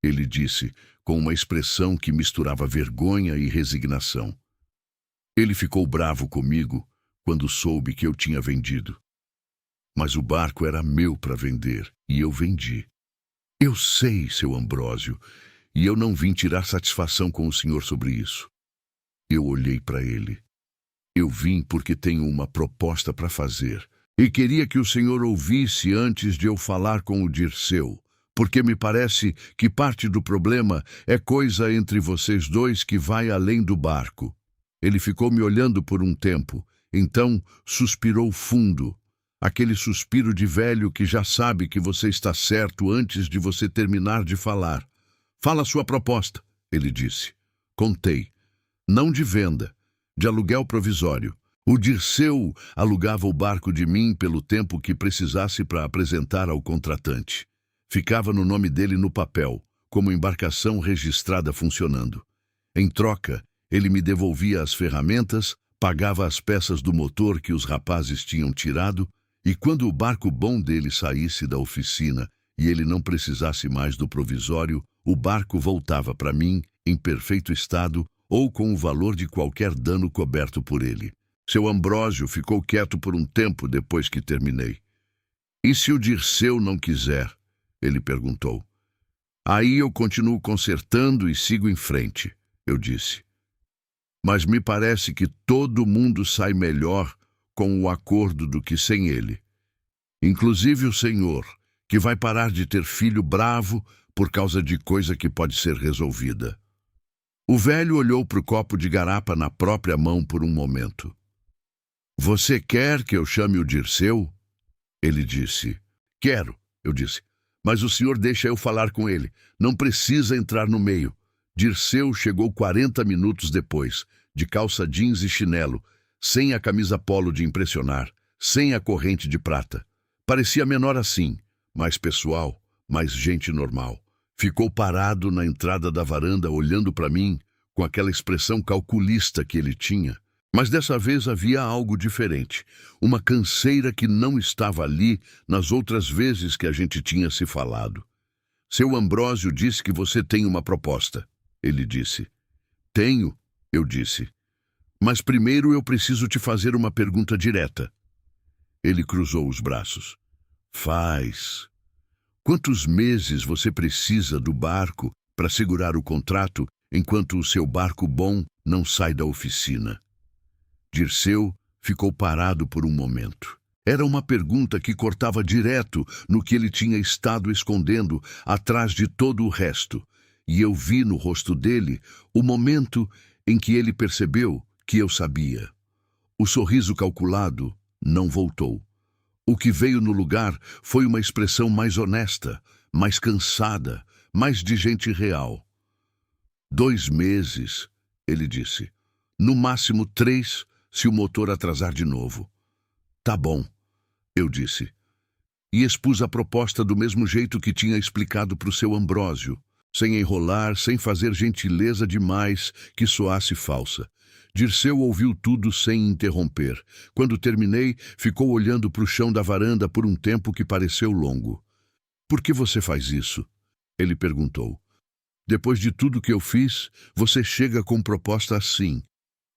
A: ele disse, com uma expressão que misturava vergonha e resignação. Ele ficou bravo comigo quando soube que eu tinha vendido. Mas o barco era meu para vender, e eu vendi. Eu sei, seu Ambrósio, e eu não vim tirar satisfação com o senhor sobre isso. Eu olhei para ele. Eu vim porque tenho uma proposta para fazer, e queria que o senhor ouvisse antes de eu falar com o Dirceu, porque me parece que parte do problema é coisa entre vocês dois que vai além do barco. Ele ficou me olhando por um tempo, então suspirou fundo. Aquele suspiro de velho que já sabe que você está certo antes de você terminar de falar. Fala sua proposta, ele disse. Contei. Não de venda, de aluguel provisório. O Dirceu alugava o barco de mim pelo tempo que precisasse para apresentar ao contratante. Ficava no nome dele no papel, como embarcação registrada funcionando. Em troca, ele me devolvia as ferramentas, pagava as peças do motor que os rapazes tinham tirado, e quando o barco bom dele saísse da oficina e ele não precisasse mais do provisório, o barco voltava para mim em perfeito estado ou com o valor de qualquer dano coberto por ele. Seu Ambrósio ficou quieto por um tempo depois que terminei. E se o Dirceu não quiser? Ele perguntou. Aí eu continuo consertando e sigo em frente, eu disse. Mas me parece que todo mundo sai melhor com o acordo do que sem ele. Inclusive o senhor, que vai parar de ter filho bravo por causa de coisa que pode ser resolvida. O velho olhou para o copo de garapa na própria mão por um momento. Você quer que eu chame o Dirceu? Ele disse. Quero, eu disse. Mas o senhor deixa eu falar com ele. Não precisa entrar no meio. Dirceu chegou 40 minutos depois, de calça jeans e chinelo, sem a camisa polo de impressionar, sem a corrente de prata. Parecia menor assim, mais pessoal, mais gente normal. Ficou parado na entrada da varanda olhando para mim, com aquela expressão calculista que ele tinha. Mas dessa vez havia algo diferente, uma canseira que não estava ali nas outras vezes que a gente tinha se falado. Seu Ambrósio disse que você tem uma proposta, ele disse. Tenho, eu disse. Mas primeiro eu preciso te fazer uma pergunta direta. Ele cruzou os braços. Faz. Quantos meses você precisa do barco para segurar o contrato enquanto o seu barco bom não sai da oficina? Dirceu ficou parado por um momento. Era uma pergunta que cortava direto no que ele tinha estado escondendo atrás de todo o resto, e eu vi no rosto dele o momento em que ele percebeu que eu sabia. O sorriso calculado não voltou. O que veio no lugar foi uma expressão mais honesta, mais cansada, mais de gente real. 2 meses, ele disse. No máximo 3, se o motor atrasar de novo. Tá bom, eu disse. E expus a proposta do mesmo jeito que tinha explicado para o seu Ambrósio, sem enrolar, sem fazer gentileza demais que soasse falsa. Dirceu ouviu tudo sem interromper. Quando terminei, ficou olhando para o chão da varanda por um tempo que pareceu longo. Por que você faz isso? Ele perguntou. Depois de tudo que eu fiz, você chega com proposta assim.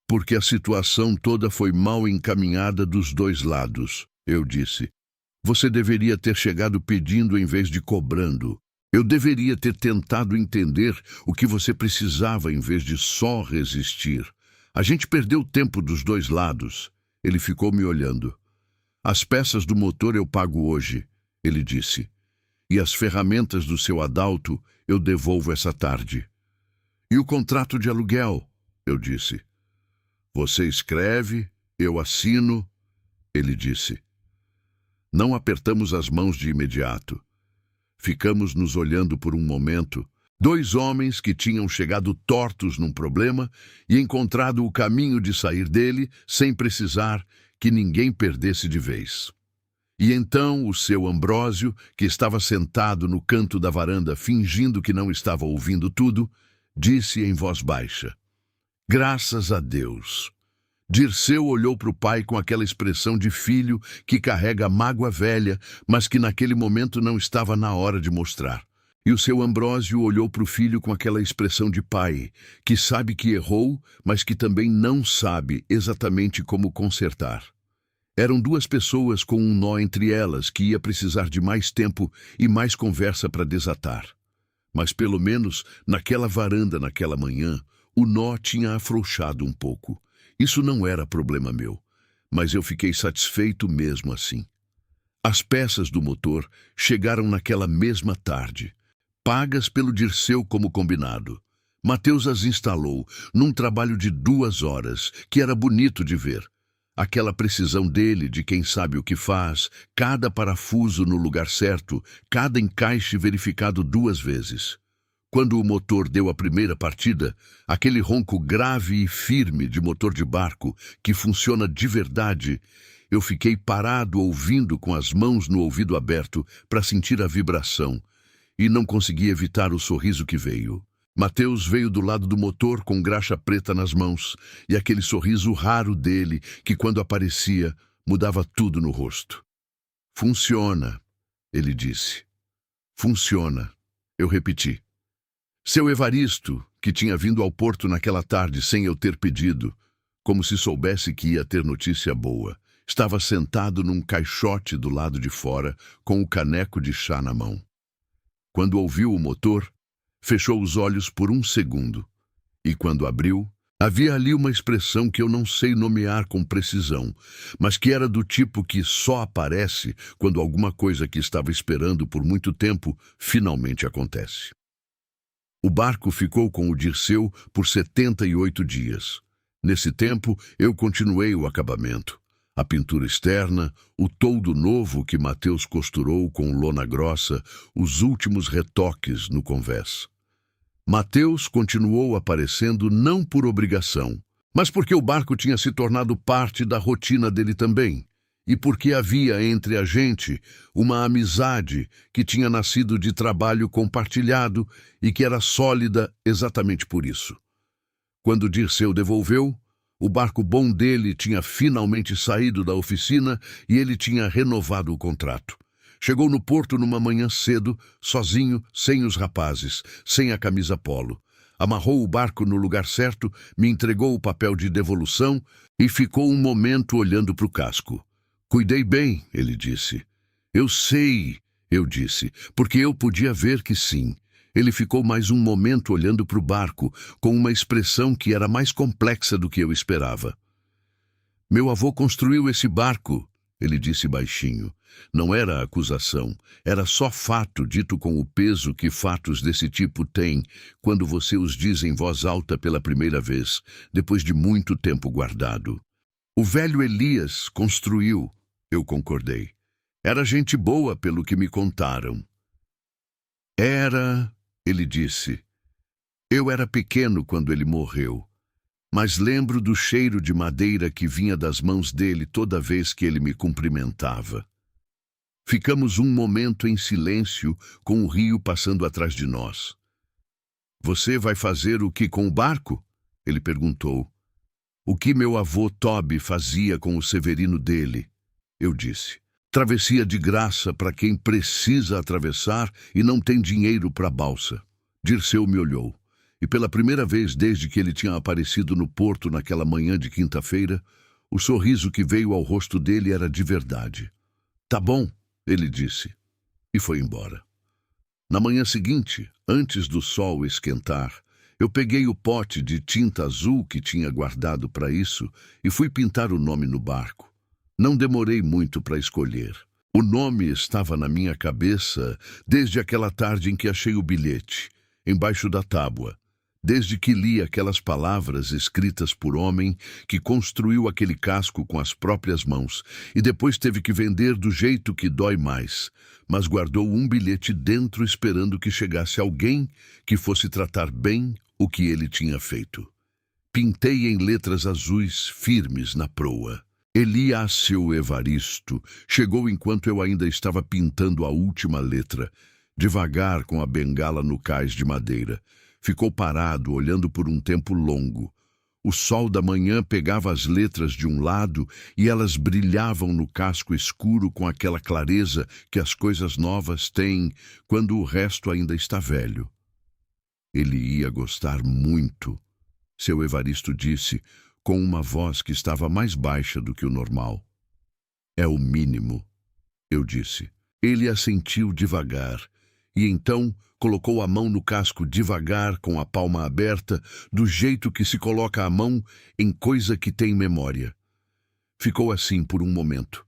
A: Porque a situação toda foi mal encaminhada dos dois lados, eu disse. Você deveria ter chegado pedindo em vez de cobrando. Eu deveria ter tentado entender o que você precisava em vez de só resistir. A gente perdeu tempo dos dois lados. Ele ficou me olhando. As peças do motor eu pago hoje, ele disse. E as ferramentas do seu Adalto eu devolvo essa tarde. E o contrato de aluguel, eu disse. Você escreve, eu assino, ele disse. Não apertamos as mãos de imediato. Ficamos nos olhando por um momento. 2 homens que tinham chegado tortos num problema e encontrado o caminho de sair dele sem precisar que ninguém perdesse de vez. E então o seu Ambrósio, que estava sentado no canto da varanda fingindo que não estava ouvindo tudo, disse em voz baixa, graças a Deus. Dirceu olhou para o pai com aquela expressão de filho que carrega mágoa velha, mas que naquele momento não estava na hora de mostrar. E o seu Ambrósio olhou para o filho com aquela expressão de pai, que sabe que errou, mas que também não sabe exatamente como consertar. Eram duas pessoas com um nó entre elas que ia precisar de mais tempo e mais conversa para desatar. Mas pelo menos, naquela varanda naquela manhã, o nó tinha afrouxado um pouco. Isso não era problema meu, mas eu fiquei satisfeito mesmo assim. As peças do motor chegaram naquela mesma tarde, pagas pelo Dirceu como combinado. Mateus as instalou num trabalho de 2 horas, que era bonito de ver. Aquela precisão dele, de quem sabe o que faz, cada parafuso no lugar certo, cada encaixe verificado 2 vezes. Quando o motor deu a primeira partida, aquele ronco grave e firme de motor de barco, que funciona de verdade, eu fiquei parado ouvindo com as mãos no ouvido aberto para sentir a vibração, e não consegui evitar o sorriso que veio. Mateus veio do lado do motor com graxa preta nas mãos, e aquele sorriso raro dele, que quando aparecia, mudava tudo no rosto. Funciona, ele disse. Funciona, eu repeti. Seu Evaristo, que tinha vindo ao porto naquela tarde sem eu ter pedido, como se soubesse que ia ter notícia boa, estava sentado num caixote do lado de fora, com o caneco de chá na mão. Quando ouviu o motor, fechou os olhos por 1 segundo, e quando abriu, havia ali uma expressão que eu não sei nomear com precisão, mas que era do tipo que só aparece quando alguma coisa que estava esperando por muito tempo finalmente acontece. O barco ficou com o Dirceu por 78 dias. Nesse tempo, eu continuei o acabamento. A pintura externa, o toldo novo que Mateus costurou com lona grossa, os últimos retoques no convés. Mateus continuou aparecendo não por obrigação, mas porque o barco tinha se tornado parte da rotina dele também, e porque havia entre a gente uma amizade que tinha nascido de trabalho compartilhado e que era sólida exatamente por isso. Quando Dirceu devolveu, o barco bom dele tinha finalmente saído da oficina e ele tinha renovado o contrato. Chegou no porto numa manhã cedo, sozinho, sem os rapazes, sem a camisa polo. Amarrou o barco no lugar certo, me entregou o papel de devolução e ficou um momento olhando para o casco. Cuidei bem, ele disse. Eu sei, eu disse, porque eu podia ver que sim. Ele ficou mais um momento olhando para o barco, com uma expressão que era mais complexa do que eu esperava. Meu avô construiu esse barco, ele disse baixinho. Não era acusação, era só fato dito com o peso que fatos desse tipo têm quando você os diz em voz alta pela primeira vez, depois de muito tempo guardado. O velho Elias construiu, eu concordei. Era gente boa pelo que me contaram. Era, ele disse. Eu era pequeno quando ele morreu, mas lembro do cheiro de madeira que vinha das mãos dele toda vez que ele me cumprimentava. Ficamos um momento em silêncio, com o rio passando atrás de nós. Você vai fazer o que com o barco? Ele perguntou. O que meu avô Toby fazia com o Severino dele? Eu disse. Travessia de graça para quem precisa atravessar e não tem dinheiro para a balsa. Dirceu me olhou, e pela primeira vez desde que ele tinha aparecido no porto naquela manhã de quinta-feira, o sorriso que veio ao rosto dele era de verdade. Tá bom, ele disse, e foi embora. Na manhã seguinte, antes do sol esquentar, eu peguei o pote de tinta azul que tinha guardado para isso e fui pintar o nome no barco. Não demorei muito para escolher. O nome estava na minha cabeça desde aquela tarde em que achei o bilhete, embaixo da tábua, desde que li aquelas palavras escritas por homem que construiu aquele casco com as próprias mãos e depois teve que vender do jeito que dói mais, mas guardou um bilhete dentro esperando que chegasse alguém que fosse tratar bem o que ele tinha feito. Pintei em letras azuis firmes na proa. Eliácio Evaristo chegou enquanto eu ainda estava pintando a última letra, devagar com a bengala no cais de madeira. Ficou parado, olhando por um tempo longo. O sol da manhã pegava as letras de um lado e elas brilhavam no casco escuro com aquela clareza que as coisas novas têm quando o resto ainda está velho. Ele ia gostar muito, seu Evaristo disse, com uma voz que estava mais baixa do que o normal. É o mínimo, eu disse. Ele assentiu devagar e então colocou a mão no casco devagar, com a palma aberta, do jeito que se coloca a mão em coisa que tem memória. Ficou assim por um momento.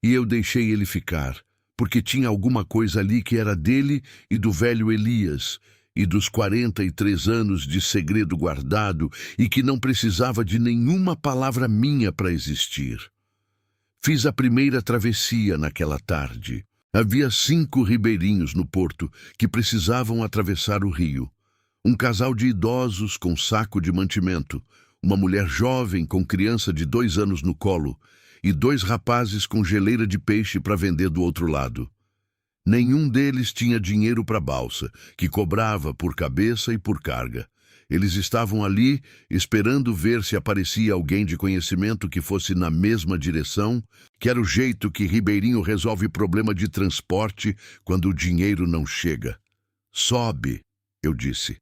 A: E eu deixei ele ficar, porque tinha alguma coisa ali que era dele e do velho Elias, e dos 43 anos de segredo guardado e que não precisava de nenhuma palavra minha para existir. Fiz a primeira travessia naquela tarde. Havia 5 ribeirinhos no porto que precisavam atravessar o rio. Um casal de idosos com saco de mantimento, uma mulher jovem com criança de 2 anos no colo e 2 rapazes com geleira de peixe para vender do outro lado. Nenhum deles tinha dinheiro para a balsa, que cobrava por cabeça e por carga. Eles estavam ali, esperando ver se aparecia alguém de conhecimento que fosse na mesma direção, que era o jeito que ribeirinho resolve problema de transporte quando o dinheiro não chega. Sobe, eu disse.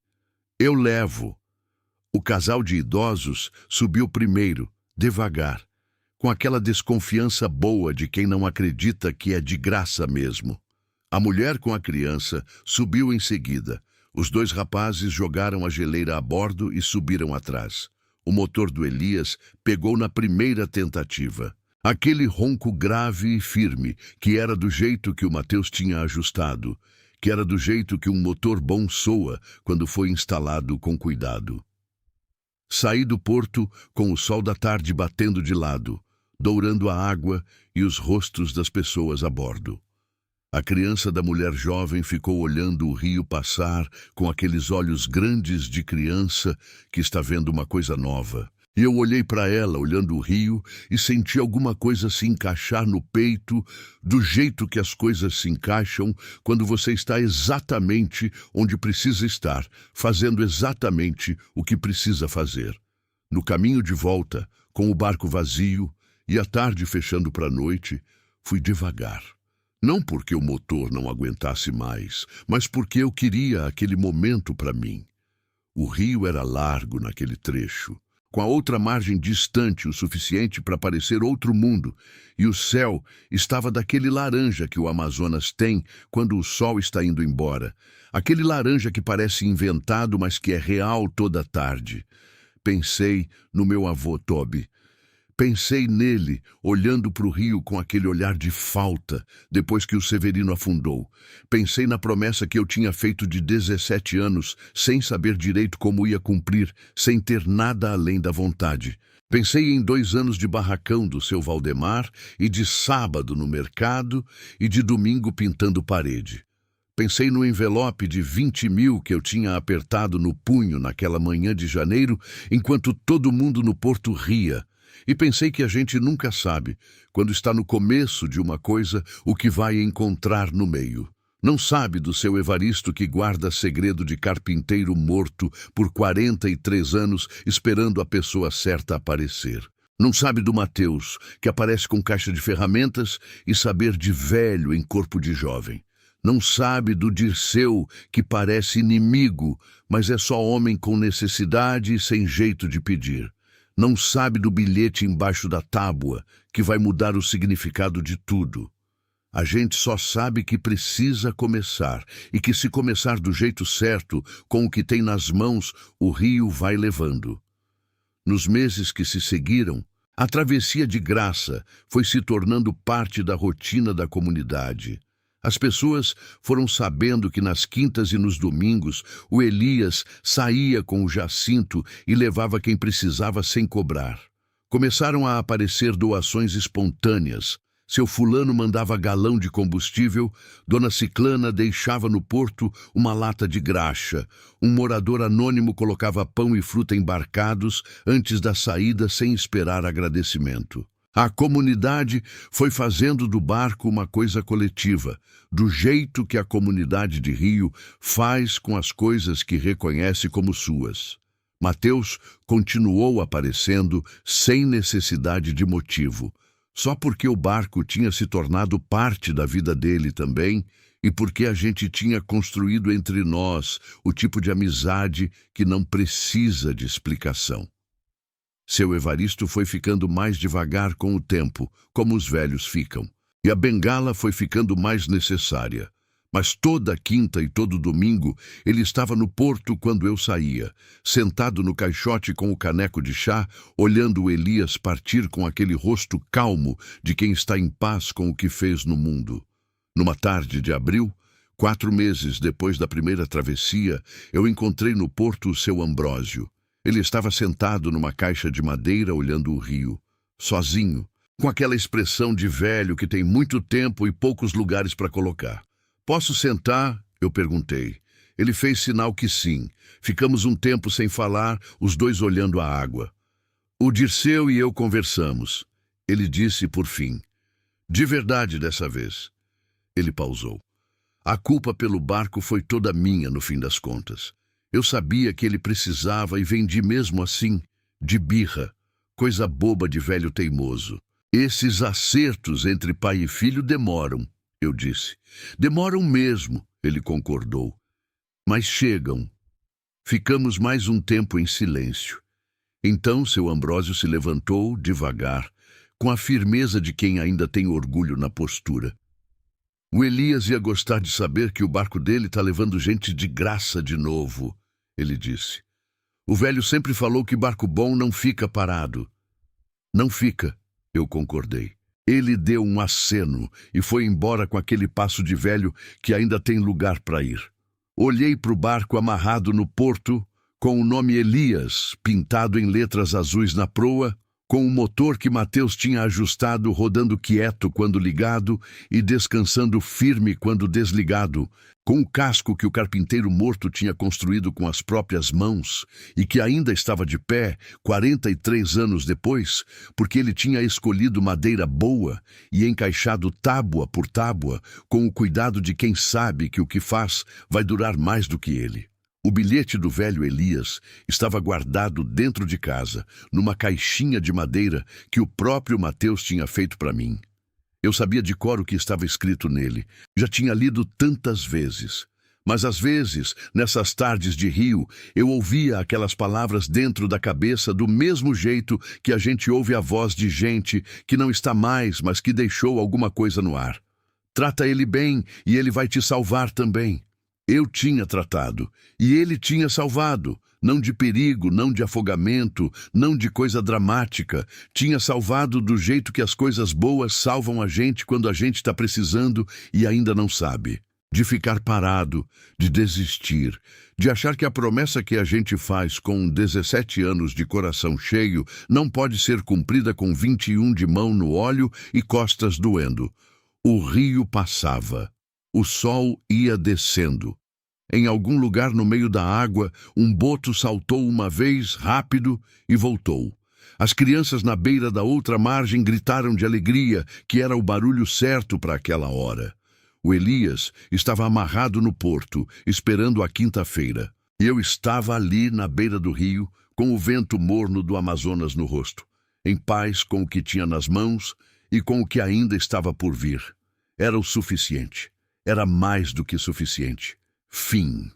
A: Eu levo. O casal de idosos subiu primeiro, devagar, com aquela desconfiança boa de quem não acredita que é de graça mesmo. A mulher com a criança subiu em seguida. Os 2 rapazes jogaram a geleira a bordo e subiram atrás. O motor do Elias pegou na primeira tentativa. Aquele ronco grave e firme, que era do jeito que o Mateus tinha ajustado, que era do jeito que um motor bom soa quando foi instalado com cuidado. Saí do porto com o sol da tarde batendo de lado, dourando a água e os rostos das pessoas a bordo. A criança da mulher jovem ficou olhando o rio passar com aqueles olhos grandes de criança que está vendo uma coisa nova. E eu olhei para ela, olhando o rio, e senti alguma coisa se encaixar no peito, do jeito que as coisas se encaixam quando você está exatamente onde precisa estar, fazendo exatamente o que precisa fazer. No caminho de volta, com o barco vazio e a tarde fechando para a noite, fui devagar. Não porque o motor não aguentasse mais, mas porque eu queria aquele momento para mim. O rio era largo naquele trecho, com a outra margem distante o suficiente para parecer outro mundo, e o céu estava daquele laranja que o Amazonas tem quando o sol está indo embora, aquele laranja que parece inventado, mas que é real toda tarde. Pensei no meu avô Toby. Pensei nele, olhando para o rio com aquele olhar de falta, depois que o Severino afundou. Pensei na promessa que eu tinha feito de 17 anos, sem saber direito como ia cumprir, sem ter nada além da vontade. Pensei em 2 anos de barracão do seu Valdemar, e de sábado no mercado, e de domingo pintando parede. Pensei no envelope de 20 mil que eu tinha apertado no punho naquela manhã de janeiro, enquanto todo mundo no porto ria. E pensei que a gente nunca sabe, quando está no começo de uma coisa, o que vai encontrar no meio. Não sabe do seu Evaristo que guarda segredo de carpinteiro morto por 43 anos esperando a pessoa certa aparecer. Não sabe do Mateus, que aparece com caixa de ferramentas e saber de velho em corpo de jovem. Não sabe do Dirceu, que parece inimigo, mas é só homem com necessidade e sem jeito de pedir. Não sabe do bilhete embaixo da tábua, que vai mudar o significado de tudo. A gente só sabe que precisa começar, e que se começar do jeito certo, com o que tem nas mãos, o rio vai levando. Nos meses que se seguiram, a travessia de graça foi se tornando parte da rotina da comunidade. As pessoas foram sabendo que nas quintas e nos domingos o Elias saía com o Jacinto e levava quem precisava sem cobrar. Começaram a aparecer doações espontâneas. Seu fulano mandava galão de combustível, dona Ciclana deixava no porto uma lata de graxa, um morador anônimo colocava pão e fruta embarcados antes da saída sem esperar agradecimento. A comunidade foi fazendo do barco uma coisa coletiva, do jeito que a comunidade de Rio faz com as coisas que reconhece como suas. Mateus continuou aparecendo sem necessidade de motivo, só porque o barco tinha se tornado parte da vida dele também e porque a gente tinha construído entre nós o tipo de amizade que não precisa de explicação. Seu Evaristo foi ficando mais devagar com o tempo, como os velhos ficam, e a bengala foi ficando mais necessária. Mas toda quinta e todo domingo ele estava no porto quando eu saía, sentado no caixote com o caneco de chá, olhando o Elias partir com aquele rosto calmo de quem está em paz com o que fez no mundo. Numa tarde de abril, 4 meses depois da primeira travessia, eu encontrei no porto o seu Ambrósio. Ele estava sentado numa caixa de madeira olhando o rio, sozinho, com aquela expressão de velho que tem muito tempo e poucos lugares para colocar. "Posso sentar?" eu perguntei. Ele fez sinal que sim. Ficamos um tempo sem falar, os dois olhando a água. O Dirceu e eu conversamos. Ele disse por fim: "De verdade dessa vez." Ele pausou. "A culpa pelo barco foi toda minha no fim das contas. Eu sabia que ele precisava e vendi mesmo assim, de birra. Coisa boba de velho teimoso. Esses acertos entre pai e filho demoram." Eu disse. "Demoram mesmo", ele concordou. "Mas chegam." Ficamos mais um tempo em silêncio. Então seu Ambrósio se levantou devagar, com a firmeza de quem ainda tem orgulho na postura. "O Elias ia gostar de saber que o barco dele está levando gente de graça de novo", ele disse. "O velho sempre falou que barco bom não fica parado." "Não fica", eu concordei. Ele deu um aceno e foi embora com aquele passo de velho que ainda tem lugar para ir. Olhei para o barco amarrado no porto, com o nome Elias pintado em letras azuis na proa, com o motor que Mateus tinha ajustado rodando quieto quando ligado e descansando firme quando desligado, com o casco que o carpinteiro morto tinha construído com as próprias mãos e que ainda estava de pé 43 anos depois, porque ele tinha escolhido madeira boa e encaixado tábua por tábua, com o cuidado de quem sabe que o que faz vai durar mais do que ele. O bilhete do velho Elias estava guardado dentro de casa, numa caixinha de madeira que o próprio Mateus tinha feito para mim. Eu sabia de cor o que estava escrito nele. Já tinha lido tantas vezes. Mas às vezes, nessas tardes de rio, eu ouvia aquelas palavras dentro da cabeça do mesmo jeito que a gente ouve a voz de gente que não está mais, mas que deixou alguma coisa no ar. "Trata ele bem e ele vai te salvar também." Eu tinha tratado, e ele tinha salvado, não de perigo, não de afogamento, não de coisa dramática. Tinha salvado do jeito que as coisas boas salvam a gente quando a gente está precisando e ainda não sabe. De ficar parado, de desistir, de achar que a promessa que a gente faz com 17 anos de coração cheio não pode ser cumprida com 21 de mão no óleo e costas doendo. O rio passava. O sol ia descendo. Em algum lugar no meio da água, um boto saltou uma vez, rápido, e voltou. As crianças na beira da outra margem gritaram de alegria, que era o barulho certo para aquela hora. O Elias estava amarrado no porto, esperando a quinta-feira. E eu estava ali na beira do rio, com o vento morno do Amazonas no rosto, em paz com o que tinha nas mãos e com o que ainda estava por vir. Era o suficiente. Era mais do que suficiente. Fim.